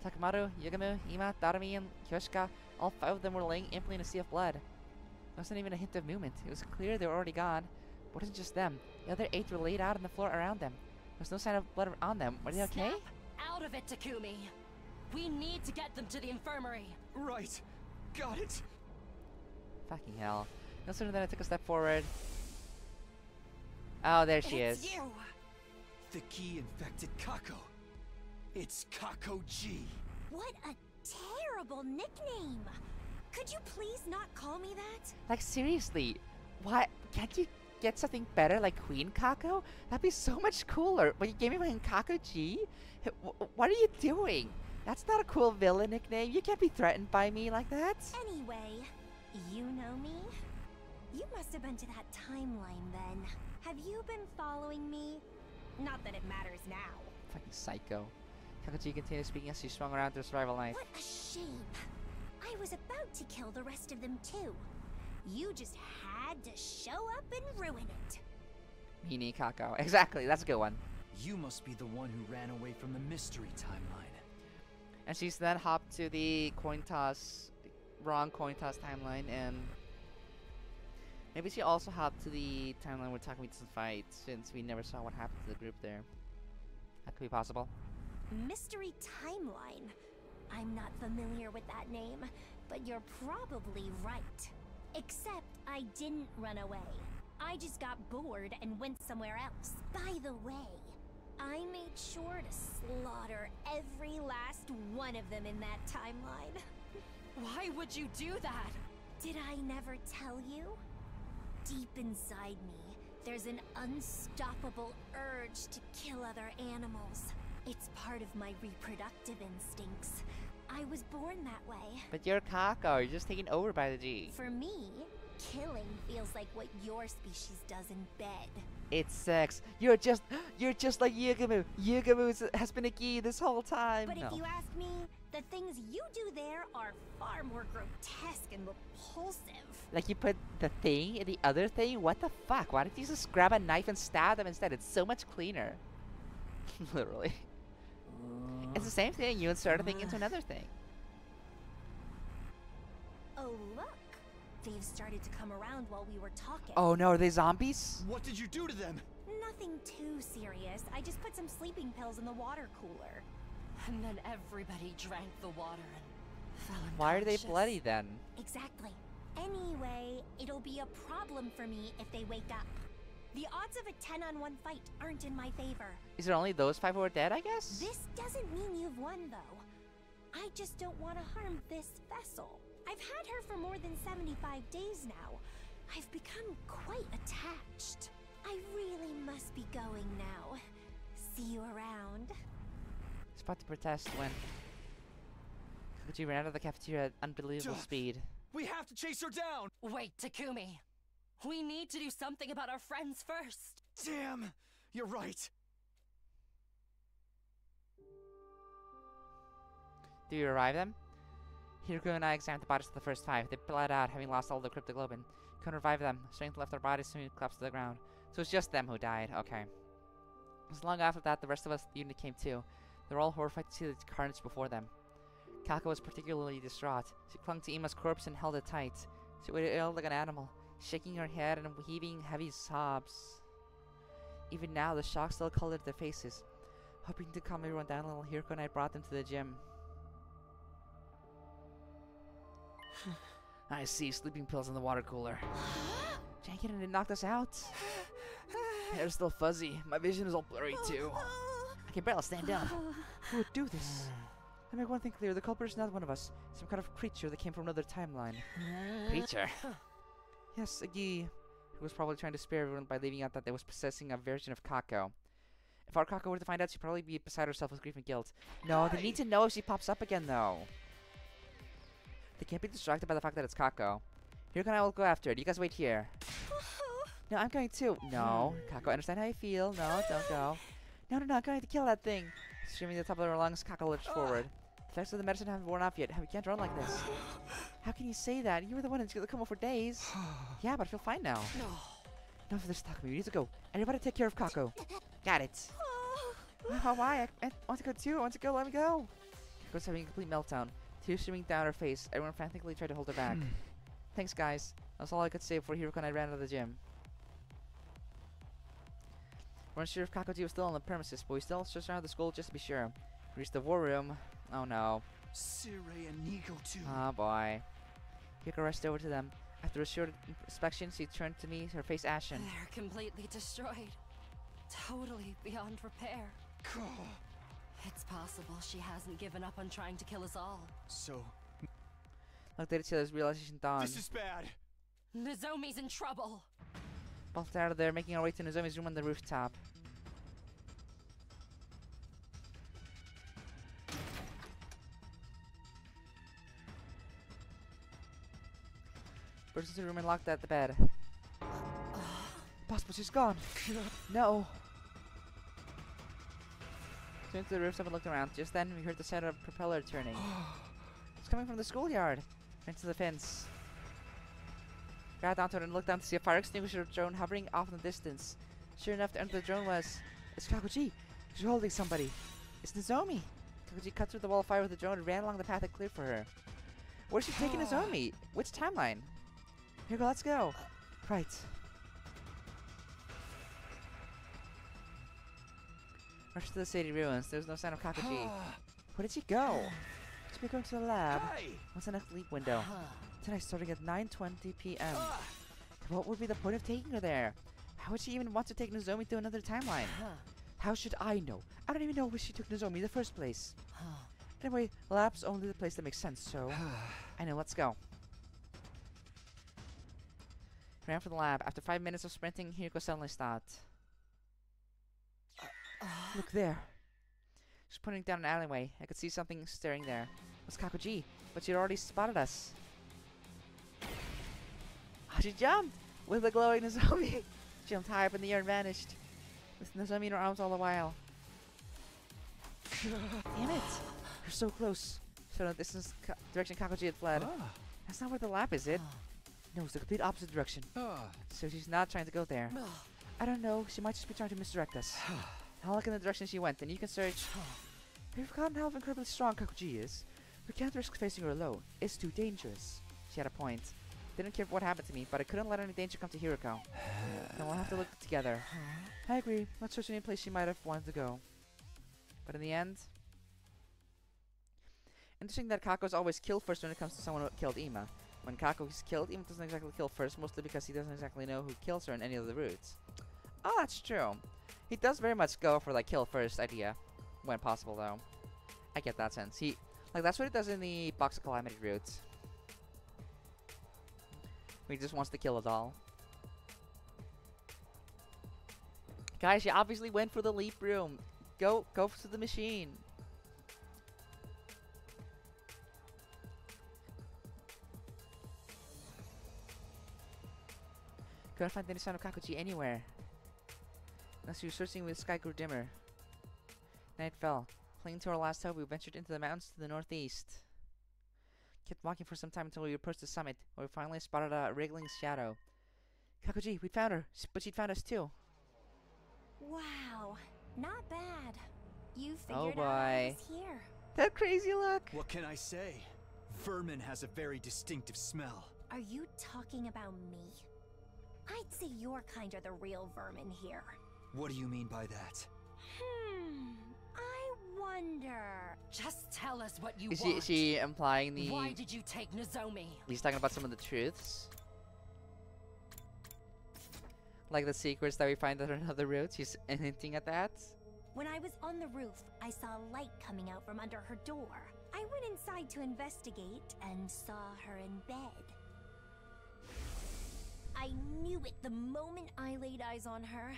Takamaru, Yugamu, Ima, Darumi, and Kyoshika, all 5 of them were laying imply in a sea of blood. There wasn't even a hint of movement. It was clear they were already gone. But it wasn't just them. The other 8 were laid out on the floor around them. There was no sign of blood on them. Were they okay? Snap out of it, Takumi. We need to get them to the infirmary. Right. Got it. Fucking hell. No sooner than I took a step forward. Oh, there she is. You. The key infected Kako. It's Kako-G. What a terrible nickname! Could you please not call me that? Like, seriously. Why? Can't you get something better like Queen Kako? That'd be so much cooler. But you gave me one Kako-G? What are you doing? That's not a cool villain nickname. You can't be threatened by me like that. Anyway, you know me? You must have been to that timeline then. Have you been following me? Not that it matters now. Fucking psycho. Kako-G continued speaking as she swung around to the survival knife. What a shame. I was about to kill the rest of them too. You just had to show up and ruin it. Meanie Kako. Exactly, that's a good one. You must be the one who ran away from the mystery timeline. And she's then hopped to the wrong coin toss timeline, and maybe she also hopped to the timeline where Takumi doesn't fight, since we never saw what happened to the group there. That could be possible. Mystery timeline. I'm not familiar with that name, but you're probably right. Except I didn't run away. I just got bored and went somewhere else. By the way, I made sure to slaughter every last one of them in that timeline. Why would you do that? Did I never tell you? Deep inside me, there's an unstoppable urge to kill other animals. It's part of my reproductive instincts. I was born that way. But you're Kako. You're just taken over by the G. For me, killing feels like what your species does in bed. It's sex. You're just like Yugamu. Yugamu has been a Gi this whole time. But No. if you ask me, the things you do there are far more grotesque and repulsive. Like you put the thing in the other thing? What the fuck? Why didn't you just grab a knife and stab them instead? It's so much cleaner. Literally. It's the same thing. You insert a thing into another thing. Oh, look. They've started to come around while we were talking. Oh no, are they zombies? What did you do to them? Nothing too serious. I just put some sleeping pills in the water cooler. And then everybody drank the water and fell unconscious. Why are they bloody then? Exactly. Anyway, it'll be a problem for me if they wake up. The odds of a 10-on-1 fight aren't in my favor. Is there only those 5 who are dead, I guess? This doesn't mean you've won, though. I just don't want to harm this vessel. I've had her for more than 75 days now. I've become quite attached. I really must be going now. See you around. It's about to protest when Kako-G ran out of the cafeteria at unbelievable speed. We have to chase her down! Wait, Takumi. We need to do something about our friends first. Damn! You're right. Do you revive them? Hiroko and I examined the bodies of the first 5. They bled out, having lost all their cryptoglobin. Couldn't revive them. Strength left their bodies, so we collapsed to the ground. So it's just them who died. Okay. It was long after that the rest of us the unit came too. They were all horrified to see the carnage before them. Kako was particularly distraught. She clung to Ima's corpse and held it tight. She wailed like an animal, shaking her head and heaving heavy sobs. Even now, the shock still colored their faces. Hoping to calm everyone down a little, Hiroko and I brought them to the gym. I see sleeping pills in the water cooler. Jank it and it knocked us out. Hair's still fuzzy. My vision is all blurry too. I can barely stand up. Who would do this? I make one thing clear, the culprit is not one of us. Some kind of creature that came from another timeline. Creature? Yes, a Gi, who was probably trying to spare everyone by leaving out that they was possessing a version of Kako. If our Kako were to find out, she'd probably be beside herself with grief and guilt. No, they need to know if she pops up again, though. They can't be distracted by the fact that it's Kako. Hiroko and I will go after it. You guys wait here. No, I'm going too. No, Kako, I understand how you feel. No, don't go. No, I'm going to kill that thing. Screaming at the top of her lungs, Kako lurched forward. The effects of the medicine haven't worn off yet. We can't run like this. How can you say that? You were the one who's going to come over for days. Yeah, but I feel fine now. Enough of this talk. We need to go. Everybody take care of Kako. Got it. Oh, why? I want to go too. I want to go. Let me go. Kako's having a complete meltdown. Tears streaming down her face. Everyone frantically tried to hold her back. Thanks, guys. That's all I could say before Hiroko and I ran out of the gym. We're unsure if Kako-G was still on the premises, but we still searched around the school just to be sure. We reached the war room. Oh no. Sirei and Nigo too. Oh boy. Hiroko rushed over to them. After a short inspection, she turned to me, her face ashen. They're completely destroyed. Totally beyond repair. It's possible she hasn't given up on trying to kill us all. So... Looked at each other's realization dawned. This is bad. Nozomi's in trouble. Bolted out of there, making our way to Nozomi's room on the rooftop. Burst into the room and locked at the bed. Possible she's gone. No. Went to the rooftop and looked around. Just then, we heard the sound of a propeller turning. It's coming from the schoolyard. Ran to the fence. Grabbed onto it and looked down to see a fire extinguisher drone hovering off in the distance. Sure enough, the end of the drone was... It's Kako-G. She's holding somebody. It's Nozomi. Kako-G cut through the wall of fire with the drone and ran along the path that cleared for her. Where's she taking Nozomi? Which timeline? Here go, let's go. Right. Rushed to the city ruins. There was no sign of Kako-G. Where did she go? She'll be going to the lab. Hey! What's the next leap window? Tonight starting at 9:20 p.m. What would be the point of taking her there? How would she even want to take Nozomi to another timeline? How should I know? I don't even know where she took Nozomi in the first place. Anyway, lab's only the place that makes sense, so... I know, let's go. Ran for the lab. After 5 minutes of sprinting, Hiriko suddenly stopped. Look there. She's pointing down an alleyway. I could see something staring there. It was Kako-G, but she'd already spotted us. Oh, she jumped! With the glowing Nozomi! She jumped high up in the air and vanished. With Nozomi in her arms all the while. Damn it! You're so close. So the distance direction Kako-G had fled. That's not where the lab is, it? No, it's the complete opposite direction. So she's not trying to go there. I don't know. She might just be trying to misdirect us. I'll look in the direction she went, and you can search. Have you forgotten how incredibly strong Kako-G is? We can't risk facing her alone. It's too dangerous. She had a point. Didn't care what happened to me, but I couldn't let any danger come to Hiriko. Then we'll have to look together. I agree. Let's search any place she might have wanted to go. But in the end... Interesting that Kako's always kill first when it comes to someone who killed Ima. When Kako is killed, Ima doesn't exactly kill first, mostly because he doesn't exactly know who kills her in any of the routes. Oh, that's true. He does very much go for like kill first idea, when possible though. I get that sense. That's what he does in the Box of Calamity route. He just wants to kill us all. Guys, she obviously went for the leap room. Go to the machine. Couldn't find any sign of Kako-G anywhere. Unless we were searching when the sky grew dimmer. Night fell. Clinging to our last hope, we ventured into the mountains to the northeast. Kept walking for some time until we approached the summit, where we finally spotted a wriggling shadow. Kako-G, we found her, but she'd found us too. Wow, not bad. You Oh figured out I boy. was here. That crazy look! What can I say? Vermin has a very distinctive smell. Are you talking about me? I'd say your kind are the real vermin here. What do you mean by that? I wonder. Just tell us what you Is want. she implying the... Why did you take Nozomi? He's talking about some of the truths? Like the secrets that we find that are in other routes? He's hinting at that? When I was on the roof, I saw a light coming out from under her door. I went inside to investigate and saw her in bed. I knew it the moment I laid eyes on her.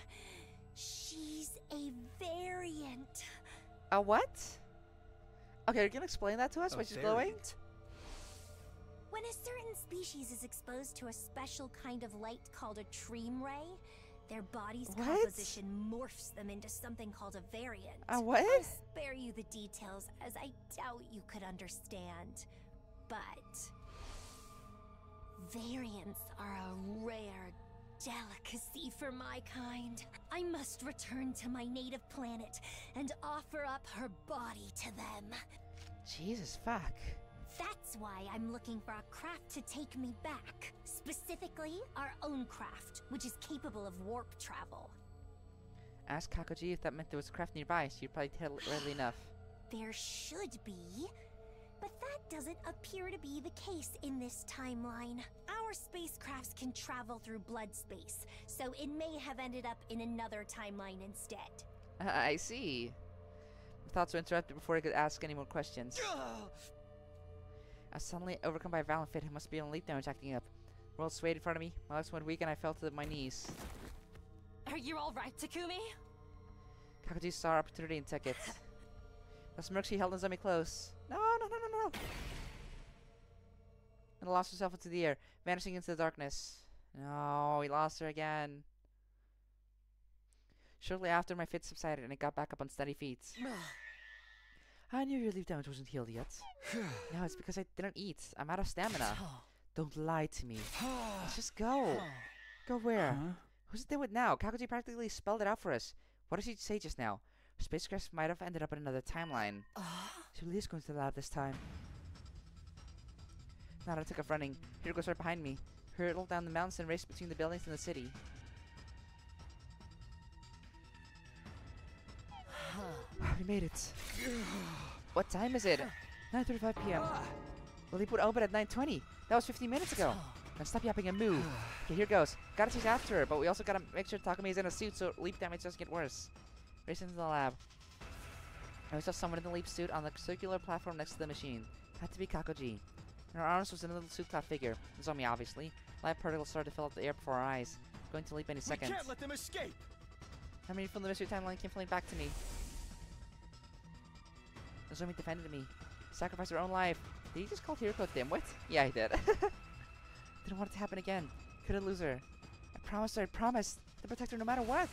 She's a variant. A what? Okay, you can explain that to us? Why she's glowing? When a certain species is exposed to a special kind of light called a treem ray, their body's composition morphs them into something called a variant. A what? I'll spare you the details, as I doubt you could understand. But variants are a rare delicacy for my kind. I must return to my native planet and offer up her body to them. Jesus, fuck. That's why I'm looking for a craft to take me back. Specifically, our own craft, which is capable of warp travel. Ask Kako-G if that meant there was a craft nearby. She'd probably tell readily enough. There should be, but that doesn't appear to be the case in this timeline. Our spacecrafts can travel through blood space, so it may have ended up in another timeline instead. I see. My thoughts were interrupted before I could ask any more questions. I was suddenly overcome by a violent fit. It must be on leap damage acting up. The world swayed in front of me. My legs went weak and I fell to my knees. Are you alright, Takumi? Kako-G saw our opportunity and took it. The smirk she held Nozomi close. No. And lost herself into the air, vanishing into the darkness. No, we lost her again. Shortly after, my fit subsided and I got back up on steady feet. I knew your leaf damage wasn't healed yet. No, it's because I didn't eat. I'm out of stamina. Don't lie to me. Let's just go. Go where? Who's it there with now? Kako-G practically spelled it out for us. What did she say just now? Her spacecraft might have ended up in another timeline. She really is going to the lab this time. Now I took off running. Hiriko's right behind me. Hurtled down the mountains and raced between the buildings and the city. We made it. What time is it? 9:35 p.m. Well, they put open at 9:20. That was 15 minutes ago. Now stop yapping and move. Okay, here goes. Gotta chase after her, but we also gotta make sure Takumi is in a suit so leap damage doesn't get worse. Race into the lab. I saw someone in the leap suit on the circular platform next to the machine. Had to be Kako-G. In her arms was another suit-clad figure. It was on me, obviously. Light particles started to fill up the air before our eyes. Going to leap any second. We can't let them escape! How many from the mystery timeline came flying back to me? Nozomi defended me. Sacrificed her own life. Did he just call Hiroko a dimwit? Yeah, he did. Didn't want it to happen again. Couldn't lose her. I promised her, I promised to protect her no matter what.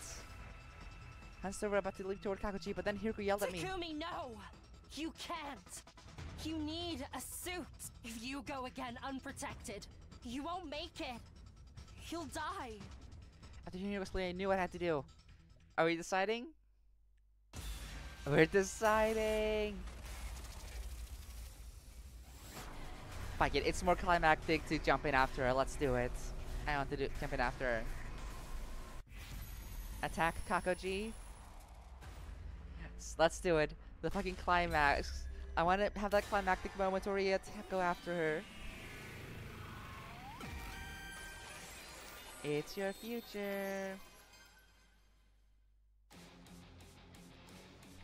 Hands over, about to leap toward Kako-G, but then Hiroko yelled at me. Takumi, no! You can't! You need a suit! If you go again unprotected, you won't make it! You'll die! After hearing Hiroko's play, I knew what I had to do. Are we deciding? We're deciding! Fuck it, it's more climactic to jump in after her. Let's do it. I want to jump in after her. Attack Kako-G. Let's do it. The fucking climax. I want to have that climactic moment where we go after her. It's your future.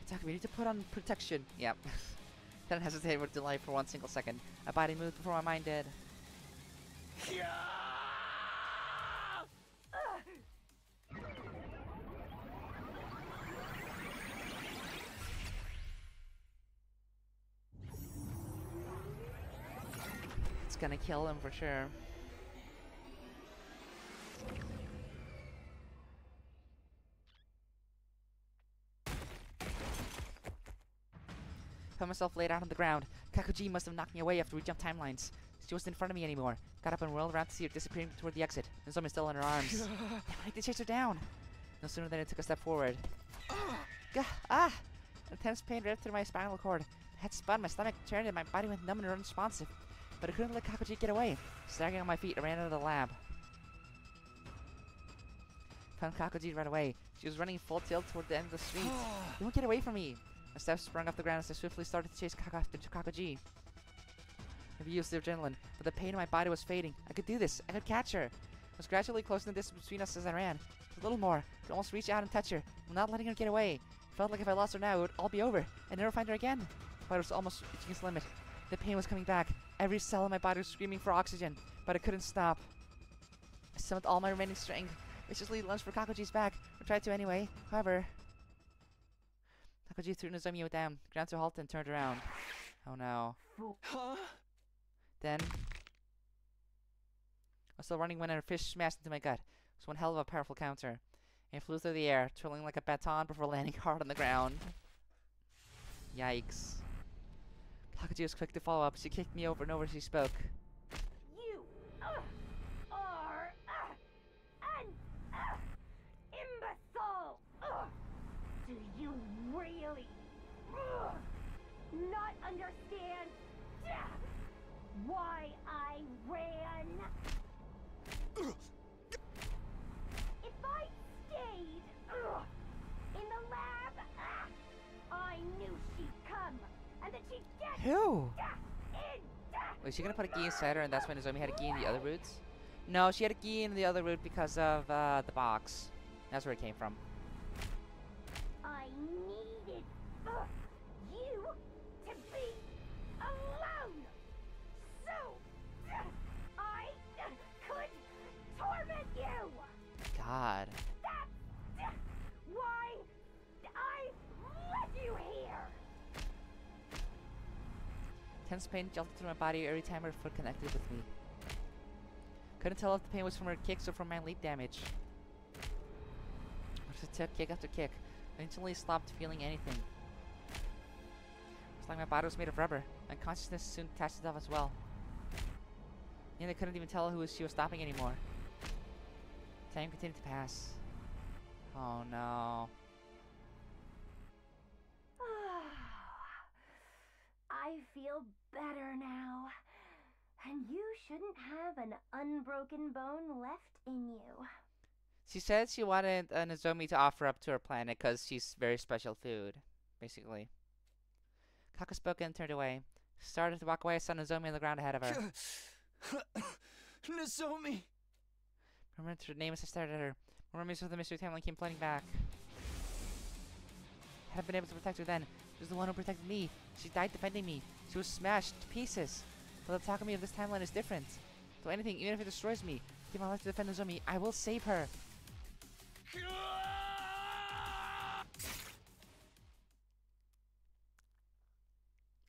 Attack, we need to put on protection. Yep. Didn't hesitate or delay for 1 single second. My body moved before my mind did. It's gonna kill him for sure. Found myself laid out on the ground. Kako-G must have knocked me away after we jumped timelines. She wasn't in front of me anymore. Got up and whirled around to see her disappearing toward the exit. And Nozomi's still in her arms. I need to chase her down. No sooner than I took a step forward. Gah! Ah! Intense pain ripped through my spinal cord. My head spun, my stomach turned, and my body went numb and unresponsive. But I couldn't let Kako-G get away. Staggering on my feet, I ran into the lab. Found Kako-G right away. She was running full tilt toward the end of the street. You won't get away from me! My steps sprung off the ground as I swiftly started to chase after Kako-G. I used the adrenaline, but the pain in my body was fading. I could do this. I could catch her. I was gradually closing the distance between us as I ran. A little more. I could almost reach out and touch her, while not letting her get away. It felt like if I lost her now, it would all be over. I'd never find her again. But I was almost reaching its limit. The pain was coming back. Every cell in my body was screaming for oxygen, but I couldn't stop. I summoned all my remaining strength. Viciously lunged for Kako-G's back, or tried to anyway. However, Kako-G threw Nozomi down, ground to a halt, and turned around. Oh no. Huh? Then, I was still running when a fish smashed into my gut. It was one hell of a powerful counter. And it flew through the air, twirling like a baton before landing hard on the ground. Yikes. Kako-G was quick to follow up. She kicked me over and over as she spoke. You are an imbecile! Do you really not understand why I ran? If I stayed in the lab, I knew she'd come and that she'd get Who? in. Wait, is she gonna put a gi inside her and that's when Nozomi had a gi in the other roots? No, she had a gi in the other root because of the box. That's where it came from. I needed you to be alone, so I could torment you. God. That's why I led you here. Tense pain jolted through my body every time her foot connected with me. Couldn't tell if the pain was from her kicks or from my leap damage. I just took kick after kick. I instantly stopped feeling anything. It's like my body was made of rubber. My consciousness soon detached itself as well. And I couldn't even tell who she was stopping anymore. Time continued to pass. Oh no. I feel better now. And you shouldn't have an unbroken bone left in you. She said she wanted Nozomi to offer up to her planet because she's very special food, basically. Kako spoke and turned away. Started to walk away. I saw Nozomi on the ground ahead of her. Nozomi! Remember her name as I stared at her. More memories of the mystery timeline came flooding back. Had I been able to protect her then, she was the one who protected me. She died defending me. She was smashed to pieces. But the Takumi of this timeline is different. So anything, even if it destroys me, give my life to defend Nozomi, I will save her.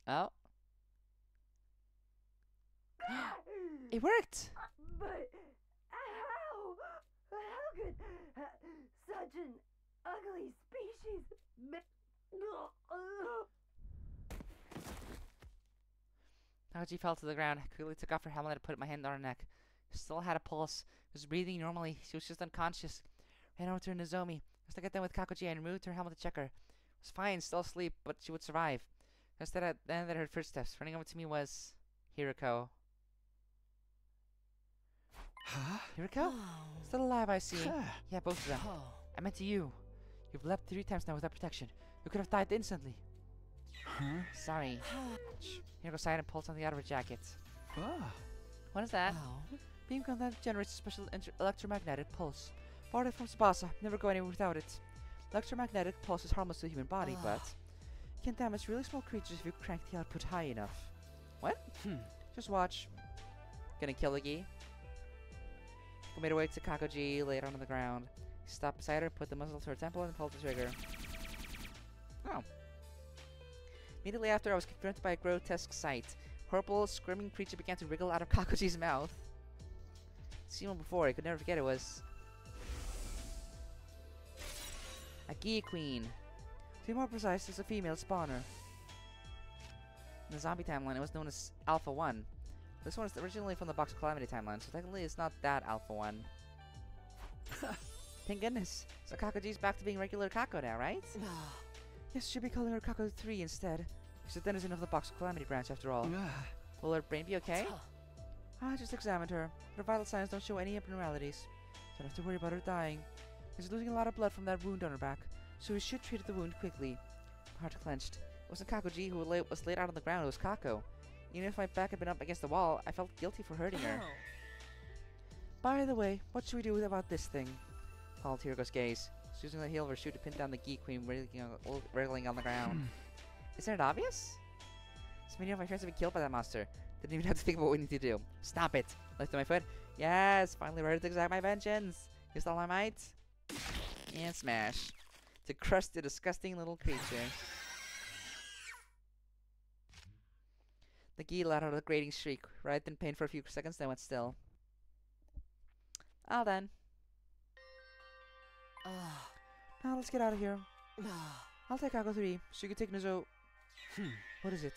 Oh. It worked! But how? How could such an ugly species Kako-G fell to the ground. I quickly took off her helmet and put my hand on her neck. She still had a pulse. She was breathing normally. She was just unconscious. Ran over to her Nozomi. As I got done with Kako-G, I removed her helmet to check her. She was fine, still asleep, but she would survive. Instead, then I heard footsteps. Running over to me was Hirako. Huh? Hirako? Still alive, I see. Huh. Yeah, both of them. I meant to you. You've leapt 3 times now without protection. You could have died instantly. Huh? Sorry. Hirako sighed and pulled something out of her jacket. Ah. What is that? Beam gun that generates a special electromagnetic pulse. Borrowed it from Tsubasa. Never go anywhere without it. Electromagnetic pulse is harmless to the human body, but can damage really small creatures if you crank the output high enough. What? Just watch. Gonna kill the Gi. We made our way to Kako-G, laid on the ground. He stopped beside her, put the muzzle to her temple, and pulled the trigger. Oh. Immediately after, I was confronted by a grotesque sight. A horrible, screaming creature began to wriggle out of Kako-G's mouth. Seen one before, I could never forget it was a Gi Queen. To be more precise, it's a female spawner. In the zombie timeline, it was known as Alpha 1. This one is originally from the Box of Calamity timeline, so technically it's not that Alpha 1. Thank goodness. So Kako-G's back to being regular Kako now, right? Yes, should be calling her Kako 3 instead. She's a denizen of the Box of Calamity branch after all. Will her brain be okay? I just examined her. Her vital signs don't show any abnormalities. Don't have to worry about her dying. She's losing a lot of blood from that wound on her back, so we should treat the wound quickly. My heart clenched. It wasn't Kako-G who was laid out on the ground, it was Kako. Even if my back had been up against the wall, I felt guilty for hurting her. By the way, what should we do about this thing? Followed Hirako's gaze. She's using the heel of her shoe to pin down the Gi Queen wriggling on the ground. Isn't it obvious? So many of my friends have been killed by that monster. Didn't even have to think about what we need to do. Stop it! Lifted my foot. Yes! Finally ready to exact my vengeance! Used all my might. And smash. To crush the disgusting little creature. The Gi let out a grating shriek, writhed in pain for a few seconds, then went still. All done. Now let's get out of here. I'll take Kako 3, so you can take Nozo. What is it?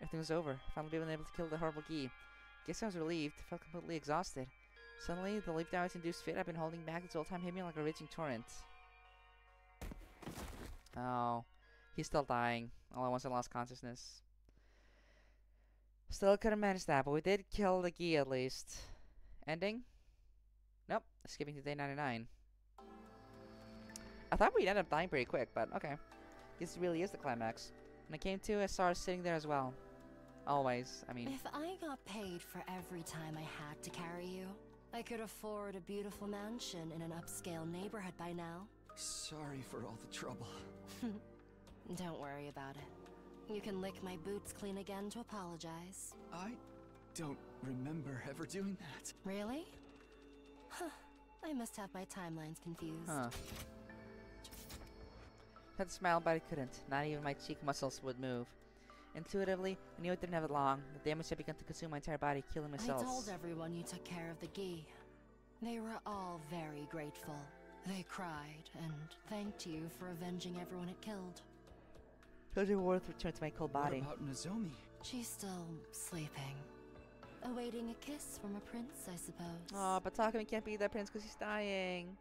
Everything was over. Finally being able to kill the horrible Gi. Guess I was relieved. Felt completely exhausted. Suddenly, the leap damage-induced fit I've been holding back this whole time hit me like a raging torrent. Oh. He's still dying. All at once I lost consciousness. Still couldn't manage that, but we did kill the Gi at least. Ending? Nope. Skipping to day 99. I thought we'd end up dying pretty quick, but okay. This really is the climax. When I came to, I saw her sitting there as well. Always, I mean. If I got paid for every time I had to carry you, I could afford a beautiful mansion in an upscale neighborhood by now. Sorry for all the trouble. Don't worry about it. You can lick my boots clean again to apologize. I don't remember ever doing that. Really? Huh. I must have my timelines confused. Huh. I had to smile, but I couldn't. Not even my cheek muscles would move. Intuitively, I knew it didn't have it long. The damage had begun to consume my entire body, killing my cells. I told everyone you took care of the Gi. They were all very grateful. They cried and thanked you for avenging everyone it killed. Could your worth return to my cold body? What about Nozomi? She's still sleeping. Awaiting a kiss from a prince, I suppose. Oh, but Takumi can't be that prince because he's dying.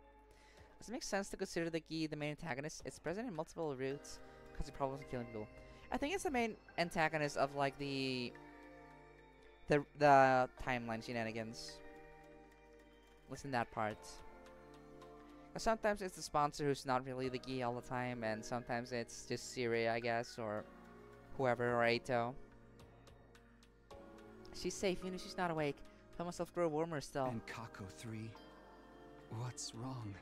Does it make sense to consider the Gi the main antagonist? It's present in multiple routes because it problems with killing people. I think it's the main antagonist of like the timeline shenanigans. Listen that part. Sometimes it's the sponsor who's not really the Gi all the time, and sometimes it's just Siri, I guess, or whoever, or Aito. She's safe, even if she's not awake. I feel myself grow warmer still. And Kako-3, what's wrong?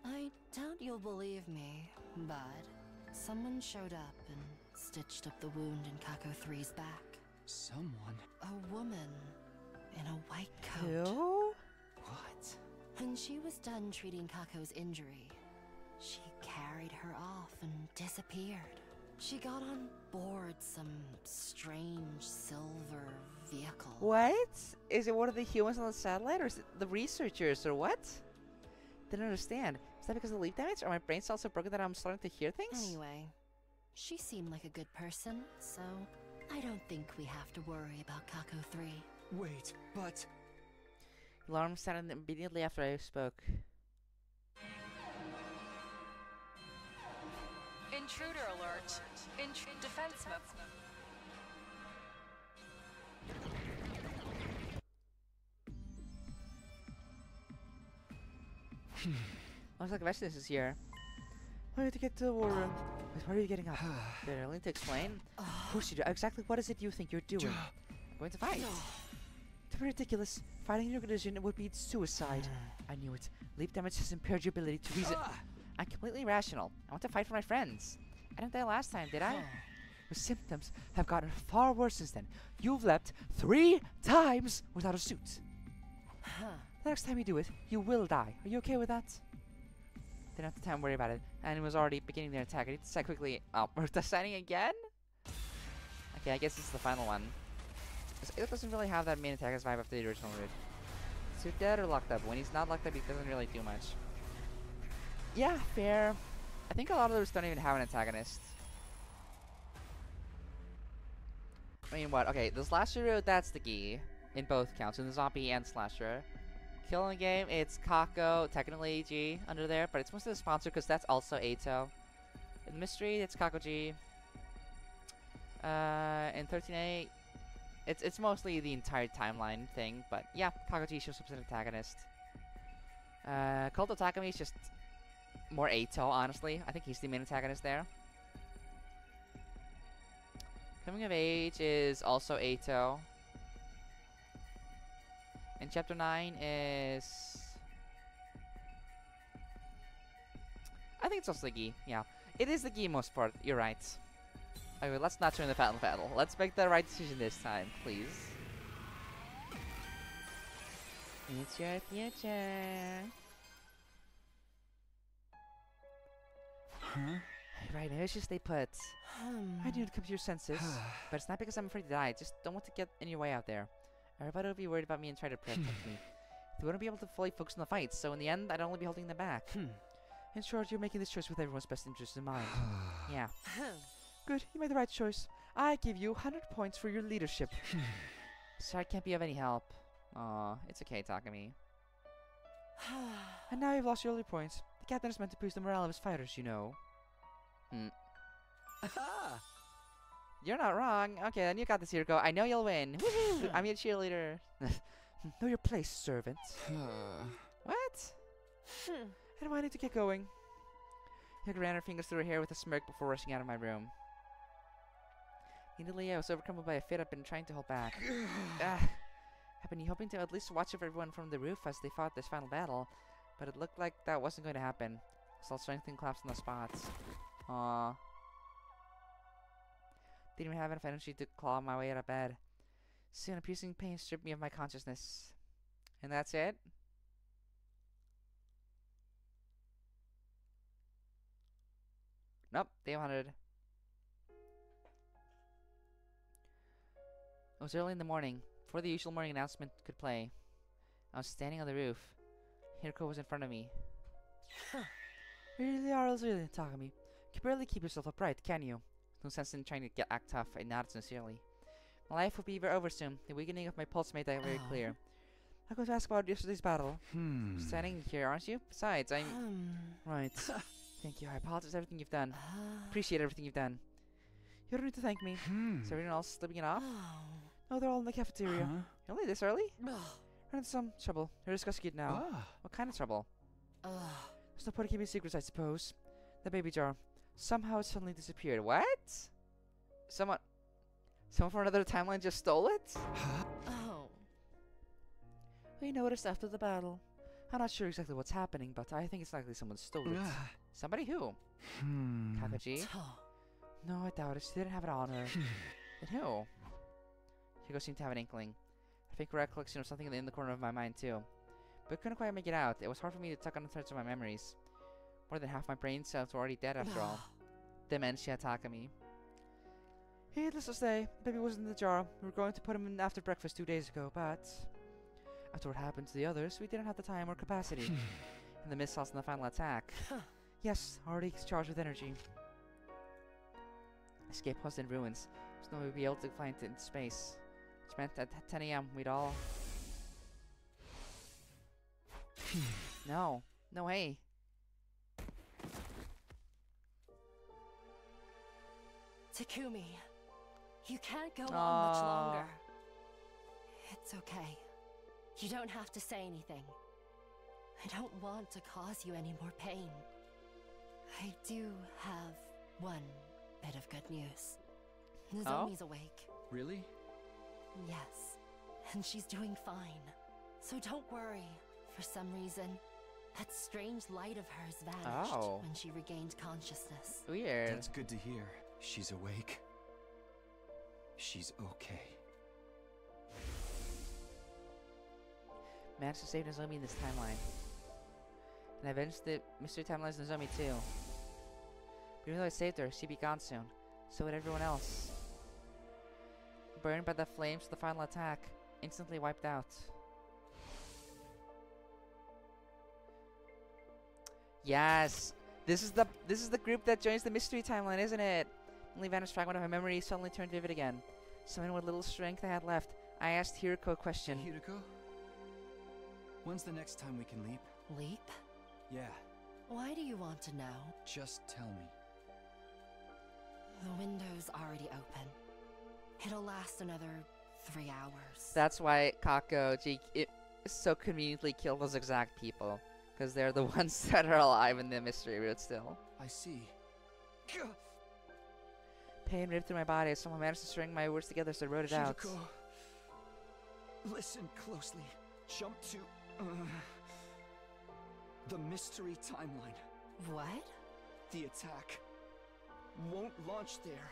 I doubt you'll believe me, but someone showed up and stitched up the wound in Kako-3's back. Someone? A woman in a white coat. Who? What? When she was done treating Kako's injury, she carried her off and disappeared. She got on board some strange silver vehicle. What? Is it one of the humans on the satellite, or is it the researchers, or what? Didn't understand. Is that because of the leap damage? Are my brain cells so broken that I'm starting to hear things? Anyway, she seemed like a good person, so I don't think we have to worry about Kako-3. Wait, but... Alarm sounded immediately after I spoke. Intruder alert. Defense mode. Looks like Vestus is here. I need to get to the war room. Wait, why are you getting up? Did I need to explain? Of course you do. Exactly what is it you think you're doing? I'm going to fight. To be ridiculous. Fighting in your condition would be suicide. I knew it. Leap damage has impaired your ability to reason. I'm completely rational. I want to fight for my friends. I didn't die last time, did I? Your symptoms have gotten far worse since then. You've leapt 3 times without a suit. The next time you do it, you will die. Are you okay with that? Didn't have the time to worry about it. And it was already beginning their attack. I need to decide quickly. Oh, we're deciding again? Okay, I guess this is the final one. It doesn't really have that main attack as vibe after the original route. Is he dead or locked up? When he's not locked up, he doesn't really do much. Yeah, fair. I think a lot of those don't even have an antagonist. I mean, what? Okay, the slasher route, that's the key. In both counts, in the zombie and slasher. Killing game, it's Kako, technically G under there, but it's mostly the sponsor because that's also Ato. In mystery, it's Kako-G. In 13A, it's mostly the entire timeline thing, but yeah, Kako-G shows up as an antagonist. Cult of Takumi is just more Ato, honestly. I think he's the main antagonist there. Coming of Age is also Ato. And Chapter 9 is... I think it's also the Gi, yeah. It is the Gi most part, you're right. Okay, let's not turn the final battle. Let's make the right decision this time, please. It's your future. Huh? Right, maybe I should stay put. I need to come to your senses. But it's not because I'm afraid to die, I just don't want to get in your way out there. Everybody will be worried about me and try to protect me. They wouldn't be able to fully focus on the fight, so in the end, I'd only be holding them back. In short, you're making this choice with everyone's best interest in mind. Yeah. Good, you made the right choice. I give you 100 points for your leadership. Sorry, I can't be of any help. Aw, it's okay, Takumi. And now you've lost your early points. The captain is meant to boost the morale of his fighters, you know. You're not wrong. Okay, then you got this, Hiroko. I know you'll win. Woohoo! I'm your cheerleader. Know your place, servant. What? And why I need to get going? Hiroko ran her fingers through her hair with a smirk before rushing out of my room. Immediately, I was overcome by a fit I've been trying to hold back. I've been hoping to at least watch over everyone from the roof as they fought this final battle, but it looked like that wasn't going to happen. So I'll strengthen collapse on the spots. Aww. Didn't even have enough energy to claw my way out of bed. Soon a piercing pain stripped me of my consciousness. And that's it? Nope, day 100. It was early in the morning, before the usual morning announcement could play. I was standing on the roof. Hiroko was in front of me. You really are really Takumi. You can barely keep yourself upright, can you? No sense in trying to act tough. I nodded sincerely. My life will be over soon. The weakening of my pulse made that very clear. I'm going to ask about yesterday's battle. Standing here, aren't you? Besides, I'm... Right. Thank you. I apologize for everything you've done. Appreciate everything you've done. You don't need to thank me. Is everyone else sleeping it off? No, they're all in the cafeteria. Really? This early? We're in some trouble. We're discussing it now. What kind of trouble? There's no point in keeping secrets, I suppose. The baby jar. Somehow it suddenly disappeared. What? Someone from another timeline just stole it? Oh. We noticed after the battle. I'm not sure exactly what's happening, but I think it's likely someone stole it. Somebody who? Kako-G? No, I doubt it. She didn't have it on her. Then who? Hugo seemed to have an inkling. I think recollection of something in the corner of my mind too. But couldn't quite make it out. It was hard for me to tuck on the threads of my memories. More than half my brain cells were already dead after all. Dementia attacking me. Needless to say, baby was in the jar. We were going to put him in after breakfast 2 days ago, but after what happened to the others, we didn't have the time or capacity. And the missiles in the final attack. Yes, already charged with energy. Escape was in ruins. There's no way we'd be able to find it in space. Which meant at 10 a.m. we'd all... No. No way. Takumi, you can't go on much longer. It's okay. You don't have to say anything. I don't want to cause you any more pain. I do have one bit of good news. Nozomi's awake. Really? Yes. And she's doing fine. So don't worry. For some reason, that strange light of hers vanished when she regained consciousness. Weird. That's good to hear. She's awake. She's okay. Managed to save Nozomi in this timeline. And I avenged the mystery timeline's Nozomi too. But even though I saved her, she'd be gone soon. So would everyone else. Burned by the flames of the final attack. Instantly wiped out. Yes! This is the group that joins the mystery timeline, isn't it? Only vanished fragment of my memory suddenly turned vivid again. Summoned what little strength I had left, I asked Hiriko a question. Hiriko? When's the next time we can leap? Leap? Yeah. Why do you want to know? Just tell me. The window's already open. It'll last another 3 hours. That's why Kako-G so conveniently killed those exact people. Because they're the ones that are alive in the mystery route still. I see. Pain ripped through my body. Someone managed to string my words together, so I wrote it out. Listen closely. Jump to the mystery timeline. What? The attack won't launch there.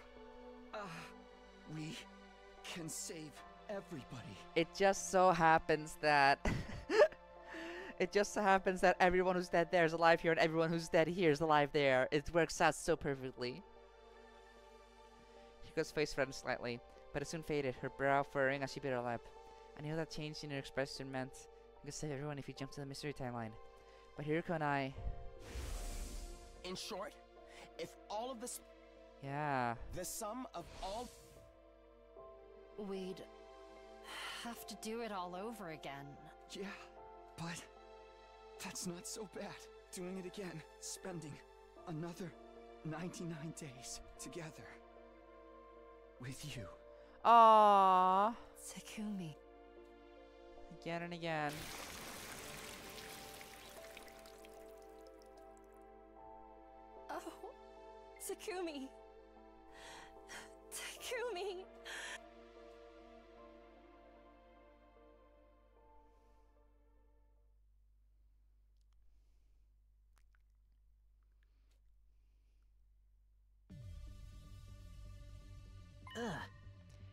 We can save everybody. It just so happens that it just so happens that everyone who's dead there is alive here, and everyone who's dead here is alive there. It works out so perfectly. Hiko's face reddened slightly, but it soon faded, her brow furrowing as she bit her lip. I knew that change in her expression meant I could save everyone if you jumped to the mystery timeline. But Hiriko and I... In short, if all of this... Yeah. The sum of all... We'd have to do it all over again. Yeah, but that's not so bad. Doing it again, spending another 99 days together with you. Aww. Takumi. Again and again. Oh, Takumi. Takumi.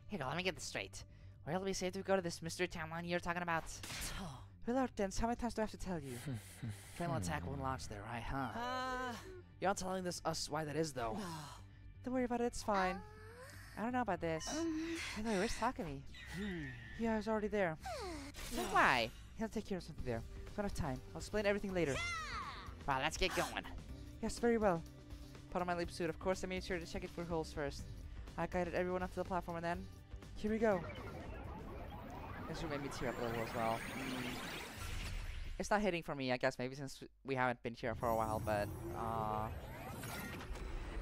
Here, let me get this straight. Where'll we safe to go to this mystery timeline you're talking about? Reluctance, how many times do I have to tell you? Final attack won't launch there, right, huh? You're not telling us why that is, though. Don't worry about it, it's fine. I don't know about this. I know, where's Takumi? Yeah, I was already there. Then why? He'll take care of something there. Don't have time. I'll explain everything later. Wow, let's get going. Yes, very well. Put on my leap suit. Of course, I made sure to check it for holes first. I guided everyone up to the platform, and then... Here we go. This room made me tear up a little as well. It's not hitting for me, I guess, maybe since we haven't been here for a while, but...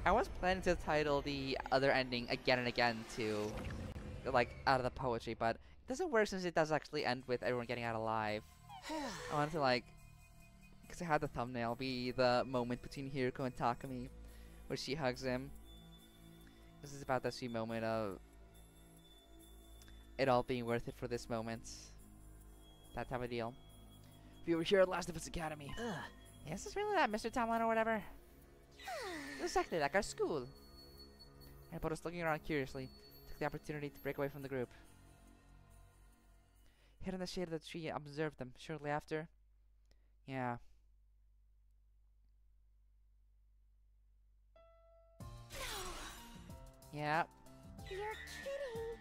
I was planning to title the other ending again and again to... like, out of the poetry, but... It doesn't work since it does actually end with everyone getting out alive. I wanted to, like... Because I had the thumbnail be the moment between Hiriko and Takumi, where she hugs him. This is about that sweet moment of it all being worth it for this moment. That type of deal. If you were here at Last of Us Academy. Yes, it's really that Mr. Timeline or whatever. Exactly like our school. Airport was looking around curiously. Took the opportunity to break away from the group. Hid in the shade of the tree, observed them. Shortly after. Yeah. Yeah. You're kidding.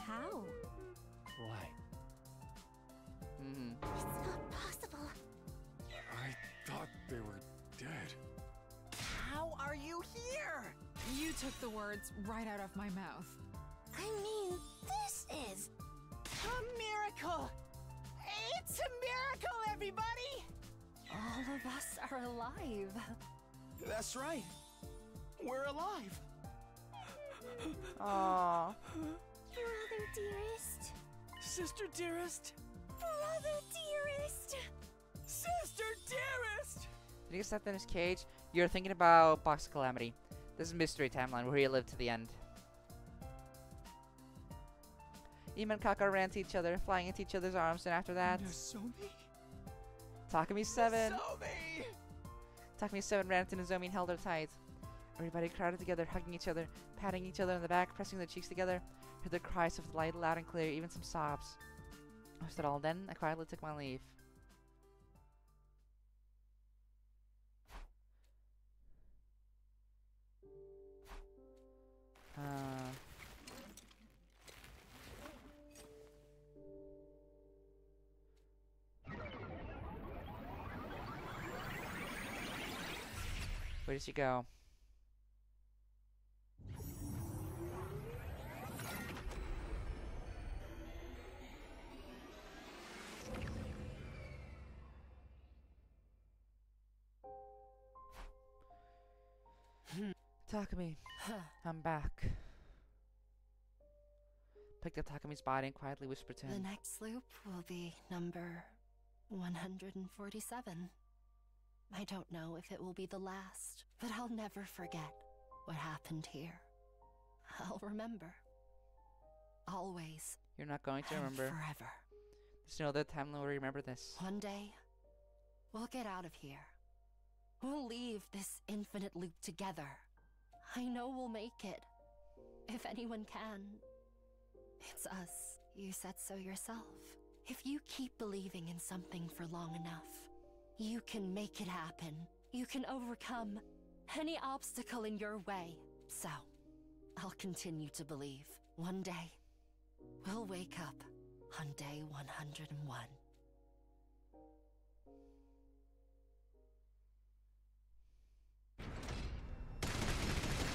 How? Why? It's not possible. I thought they were dead. How are you here? You took the words right out of my mouth. I mean, this is A miracle! It's a miracle, everybody! All of us are alive. That's right. We're alive. Aww. brother dearest. Sister dearest. Brother dearest. Sister dearest! Did he get stuck in his cage? You're thinking about Box Calamity. This is Mystery Timeline, where he lived to the end. Ema and Kako ran to each other, flying into each other's arms, and after that... Nozomi? Takumi 7! Nozomi! Takumi 7 ran to Nozomi and held her tight. Everybody crowded together, hugging each other, patting each other on the back, pressing their cheeks together. Heard their cries of delight loud and clear, even some sobs. Was that all then? I quietly took my leave. Where did she go? Takumi, I'm back. Picked up Takumi's body and quietly whispered to The him. next loop will be number 147. I don't know if it will be the last, but I'll never forget what happened here. I'll remember. Always. You're not going to and remember. Forever. There's no other timeline will remember this. One day, we'll get out of here. We'll leave this infinite loop together. I know we'll make it. If anyone can. It's us. You said so yourself. If you keep believing in something for long enough, you can make it happen. You can overcome any obstacle in your way. So, I'll continue to believe. One day, we'll wake up on day 101.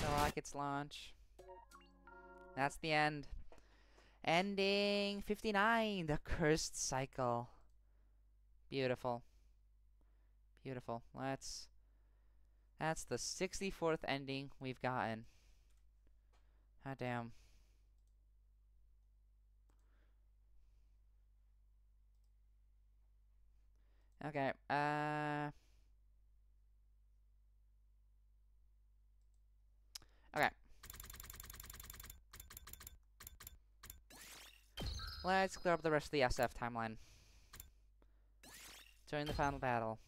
The rockets launch. That's the end. Ending 59, the cursed cycle. Beautiful. Beautiful. That's the 64th ending we've gotten. Ah, damn. Okay, okay. Let's clear up the rest of the SF timeline. During the final battle.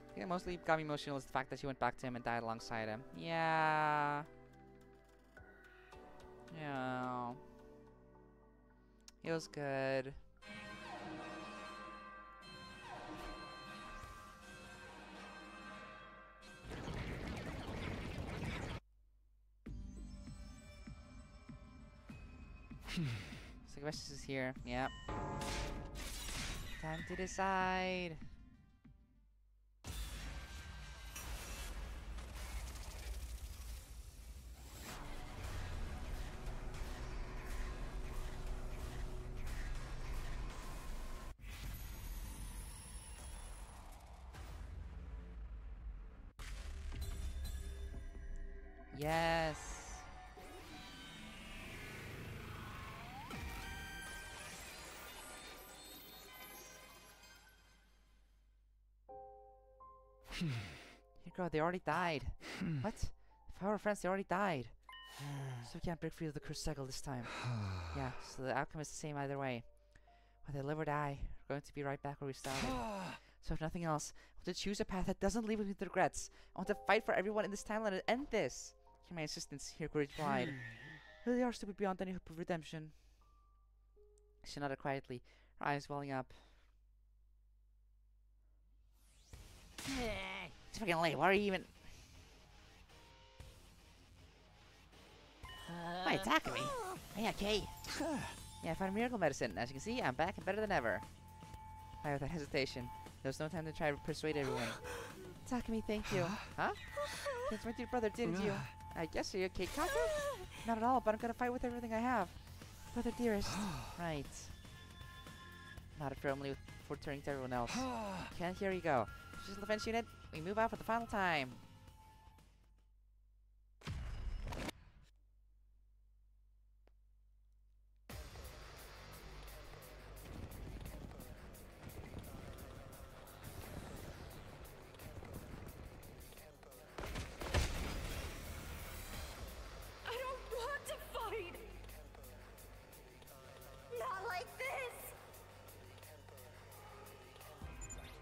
I think that mostly got me emotional is the fact that she went back to him and died alongside him. Yeah. Yeah. It was good. Sacrifice is here. Yep. Time to decide. Yes. Hiroko, they already died. What? If our friends, they already died. So we can't break free of the cursed cycle this time. Yeah, so the outcome is the same either way. Whether they live or die, we're going to be right back where we started. So if nothing else, I want to choose a path that doesn't leave me with regrets. I want to fight for everyone in this timeline and end this. Hear my insistence, Hiroko replied. Really are stupid beyond any hope of redemption. She nodded quietly, her eyes welling up. It's fucking late, why are you even... Hi, Takumi. Hey, okay. Yeah, I found miracle medicine. As you can see, I'm back and better than ever. Why, without hesitation. There was no time to try to persuade everyone. Takumi, thank you. Huh? You went to your brother, didn't you? I guess, are you okay, Kako? Not at all, but I'm gonna fight with everything I have. Brother dearest. Right. Nodded firmly before turning to everyone else. Okay, here you go. This is the defense unit. We move out for the final time.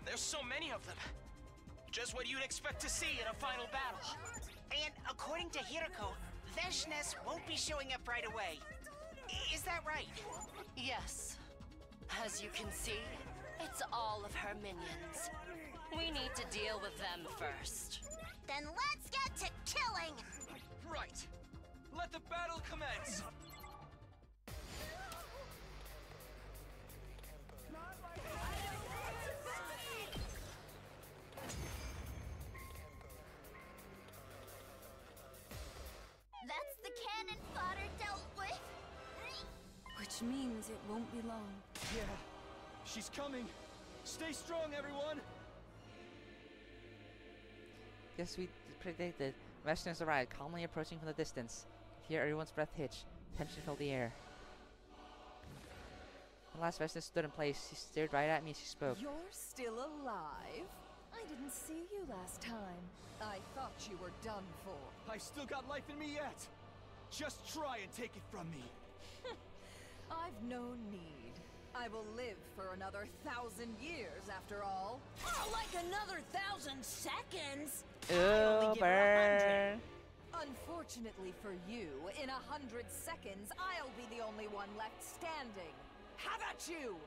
There's so many of them. Just what you'd expect to see in a final battle. And according to Hiroko, Veshness won't be showing up right away. Is that right? Yes. As you can see, it's all of her minions. We need to deal with them first. Then let's get to killing! Right. Let the battle commence. That's the cannon fodder dealt with. Which means it won't be long. Yeah, she's coming. Stay strong, everyone. Yes, we predicted. Veshness arrived, calmly approaching from the distance. Hear everyone's breath hitch. Tension filled the air. The last Veshness stood in place. She stared right at me as she spoke. You're still alive? I didn't see you last time. I thought you were done for. I still got life in me yet. Just try and take it from me. I've no need. I will live for another 1,000 years, after all. More like another 1,000 seconds! Ooh, burn! Unfortunately for you, in 100 seconds, I'll be the only one left standing. How about you?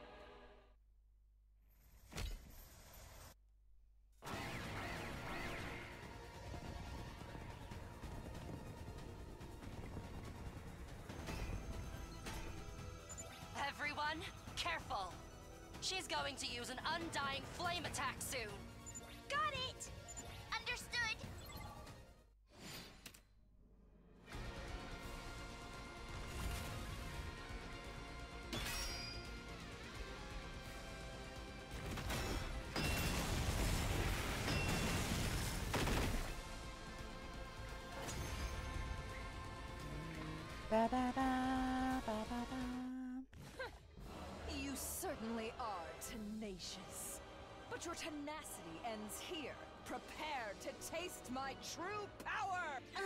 Everyone, careful! She's going to use an undying flame attack soon. Got it! Understood! Ba ba ba ba ba ba. You certainly are tenacious. But your tenacity ends here. Prepare to taste my true power! Ugh,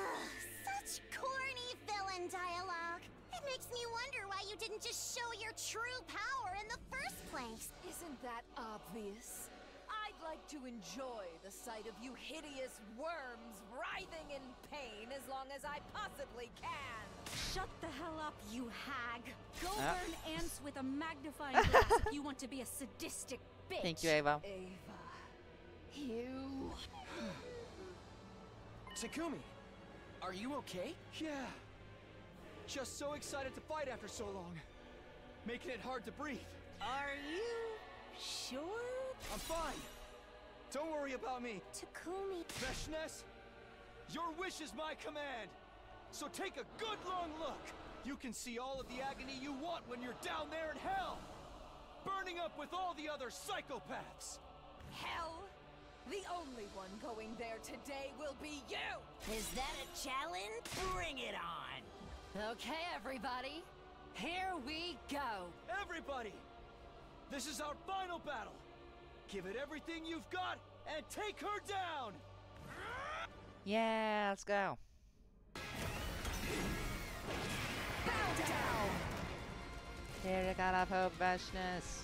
such corny villain dialogue. It makes me wonder why you didn't just show your true power in the first place. Isn't that obvious? I'd like to enjoy the sight of you hideous worms writhing in pain as long as I possibly can. Shut the hell up, you hag. Go burn ants with a magnifying glass if you want to be a sadistic bitch. Thank you, Ava. Ava. You... Takumi, are you okay? Yeah. Just so excited to fight after so long. Making it hard to breathe. Are you sure? I'm fine. Don't worry about me. Takumi. Veshness, your wish is my command. So take a good long look. You can see all of the agony you want when you're down there in hell. Burning up with all the other psychopaths. Hell? The only one going there today will be you! Is that a challenge? Bring it on! Okay, everybody. Here we go. Everybody! This is our final battle. Give it everything you've got and take her down! Yeah, let's go. Here you got hope, Veshness.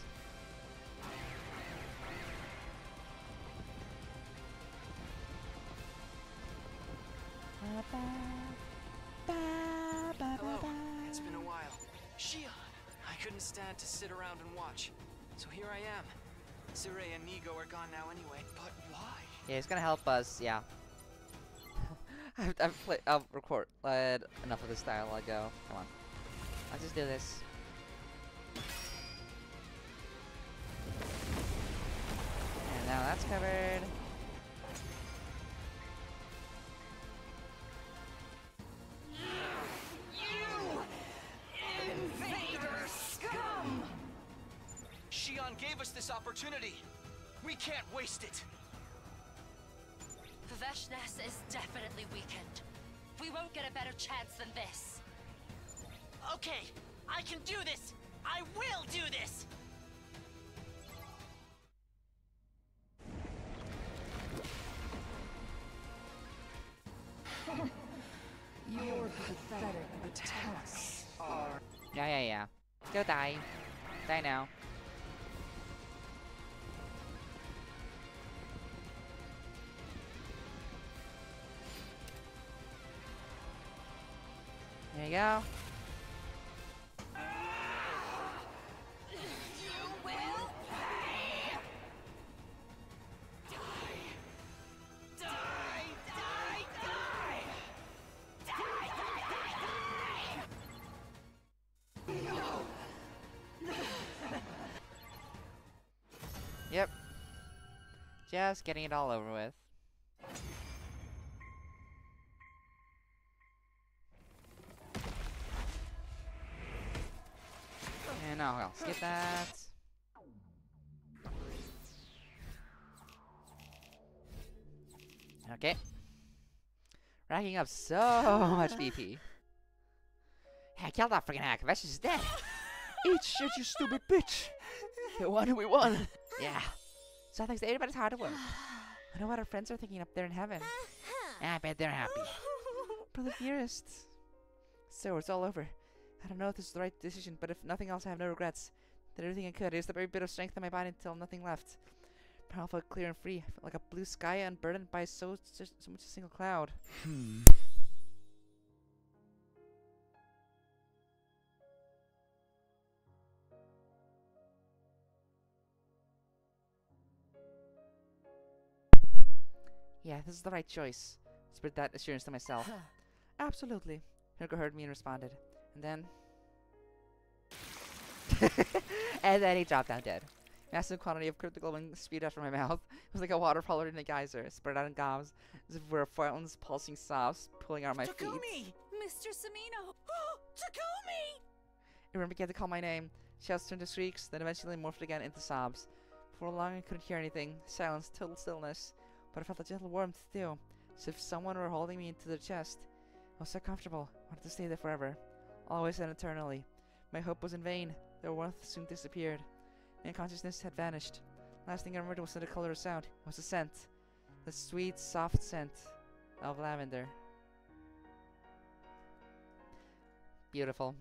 Hello. It's been a while. Shion! I couldn't stand to sit around and watch. So here I am. Zure and Nigo are gone now anyway. But why? Yeah, he's gonna help us, yeah. I've recorded enough of this dialogue ago. Come on. Let's just do this. And now that's covered. Shion gave us this opportunity. We can't waste it. The Veshness is definitely weakened. We won't get a better chance than this. Okay, I can do this. I will do this. Your pathetic attacks are... Yeah. Go die. Die now. There you go. Yep. Just getting it all over with. And now I'll skip that. Okay. Racking up so much BP. Hey, kill that freaking hack. Vesh is dead. Eat shit, you stupid bitch. You won and we won. Yeah. So thanks to anybody's hard work. I know what our friends are thinking up there in heaven. I bet they're happy. Brother dearest. So it's all over. I don't know if this is the right decision, but if nothing else, I have no regrets. Did everything I could. I used the very bit of strength in my body until nothing left. I felt clear and free. I felt like a blue sky unburdened by so much a single cloud. Yeah, this is the right choice. Spread that assurance to myself. Absolutely. Hirko heard me and responded. And then... and then he dropped down dead. Massive quantity of critical wind spewed out from my mouth. It was like a waterfall in a geyser, spread out in gobs, as if it were fountains, pulsing sobs, pulling out my feet. Mr. Samino! Takumi! Everyone began to call my name. Shouts turned to shrieks, then eventually morphed again into sobs. For long I couldn't hear anything. Silence, total stillness. But I felt a gentle warmth too, as if someone were holding me into their chest. I was so comfortable. I wanted to stay there forever. Always and eternally. My hope was in vain. Their warmth soon disappeared. My consciousness had vanished. Last thing I remembered was not a color or sound. It was a scent. The sweet, soft scent of lavender. Beautiful.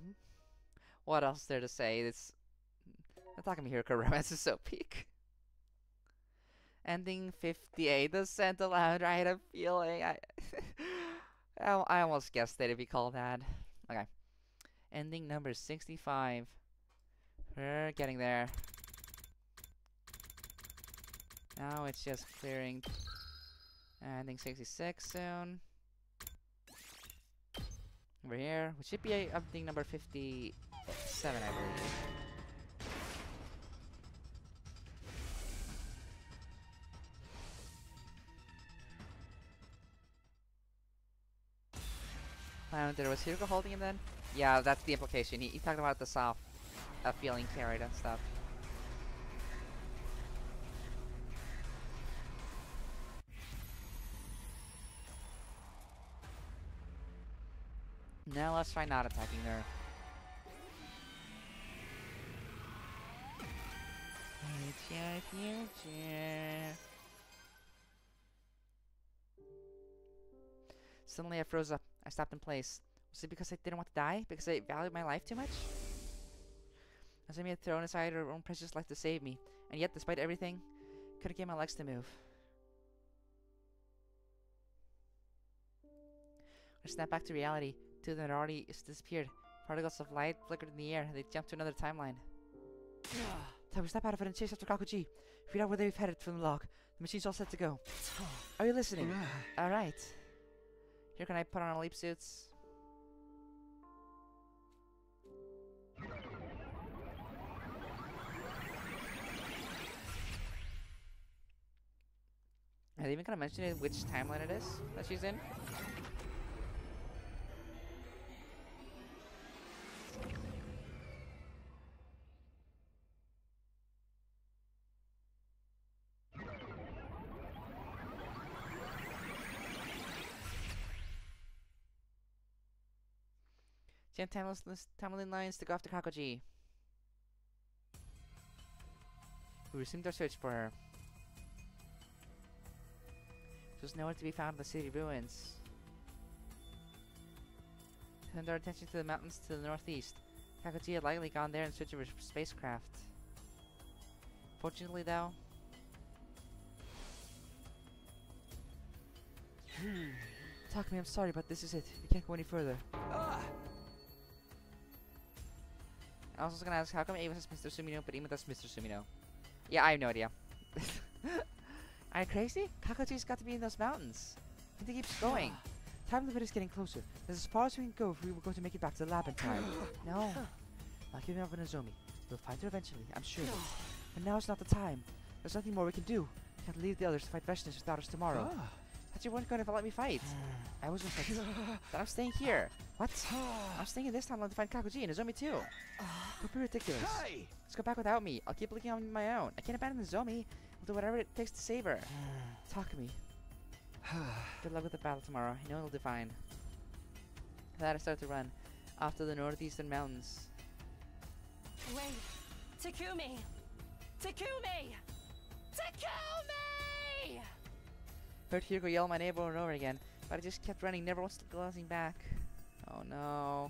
What else is there to say? This Takumi Hiroko romance is so peak. Ending 58. The scent of lavender. I had a feeling. I almost guessed that it'd be called that. Okay. Ending number 65. We're getting there. Now it's just clearing. Ending 66 soon. Over here, which should be ending number 57, I believe. Lavender, was Hiroko holding him then? Yeah, that's the implication. He talked about the soft feeling carried and stuff. Now let's try not attacking her. It's your future. Suddenly I froze up. I stopped in place. Was it because I didn't want to die? Because I valued my life too much? Azumi had thrown aside her own precious life to save me, and yet, despite everything, couldn't get my legs to move. I snapped back to reality. Two of them had already disappeared. Particles of light flickered in the air. They jumped to another timeline. We snap out of it and chase after Kako-G. Figure out where they've headed from the log. The machine's all set to go. Are you listening? Alright. Here, can I put on our leap suits? Are they even gonna mention it, which timeline it is that she's in? Jam timeline lines to go after Kako-G. We resumed our search for her. She was nowhere to be found in the city ruins. Turned our attention to the mountains to the northeast. Kako-G had likely gone there in search of her spacecraft. Fortunately, though, Takumi, I'm sorry, but this is it. We can't go any further. I was also gonna ask, how come Ava says Mr. Sumino, but Ima does Mr. Sumino? Yeah, I have no idea. Are you crazy? Kako-G's got to be in those mountains. And he keeps going. Time limit is getting closer. That's as far as we can go if we were going to make it back to the lab in time. No. Not giving up on Nozomi. We'll find her eventually, I'm sure. But now's not the time. There's nothing more we can do. We can't leave the others to fight Veshnish without us tomorrow. Thought you weren't going to let me fight. I was just like, but I'm staying here. What? I'm staying in this timeline to find Kako-G and Nozomi too. Don't be ridiculous. Hey! Let's go back without me. I'll keep looking on my own. I can't abandon Nozomi. I'll do whatever it takes to save her. Takumi. Good luck with the battle tomorrow. I know it'll do fine. With that, I started to run off to the northeastern mountains. Wait, Takumi! Takumi! Takumi! Heard Hiroko yell my name over and over again, but I just kept running, never once glancing back. Oh no.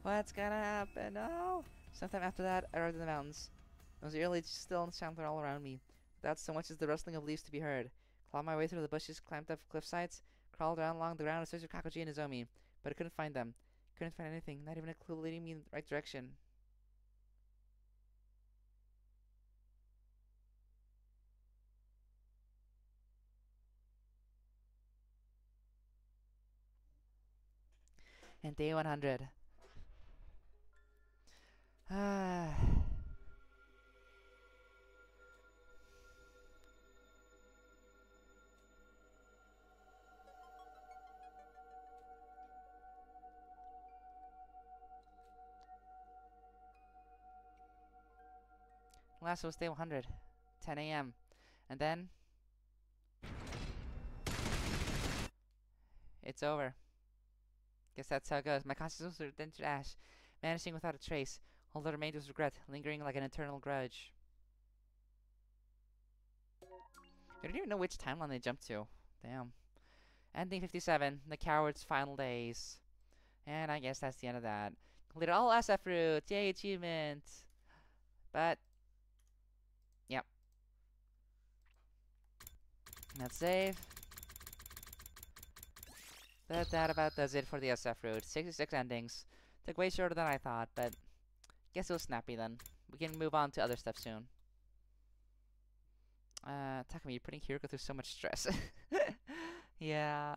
What's gonna happen? No! Sometime after that, I arrived in the mountains. It was early, still and silent all around me, without so much as the rustling of leaves to be heard. Clawed my way through the bushes, climbed up cliff sides, crawled around along the ground in search of Kako-G and Nozomi, but I couldn't find them. Couldn't find anything, not even a clue leading me in the right direction. And day 100. Last was day 100, 10 a.m. And then it's over. Guess that's how it goes. My consciousness was turned to ash, vanishing without a trace. All that remained was regret, lingering like an eternal grudge. I don't even know which timeline they jumped to. Damn. Ending 57, the coward's final days. And I guess that's the end of that. Completed all SF routes. Yay, achievement. But yep. Let's save. But that about does it for the SF route. 66 endings. Took way shorter than I thought, but guess it was snappy then. We can move on to other stuff soon. Takumi, you're putting Hiroko through so much stress. Yeah.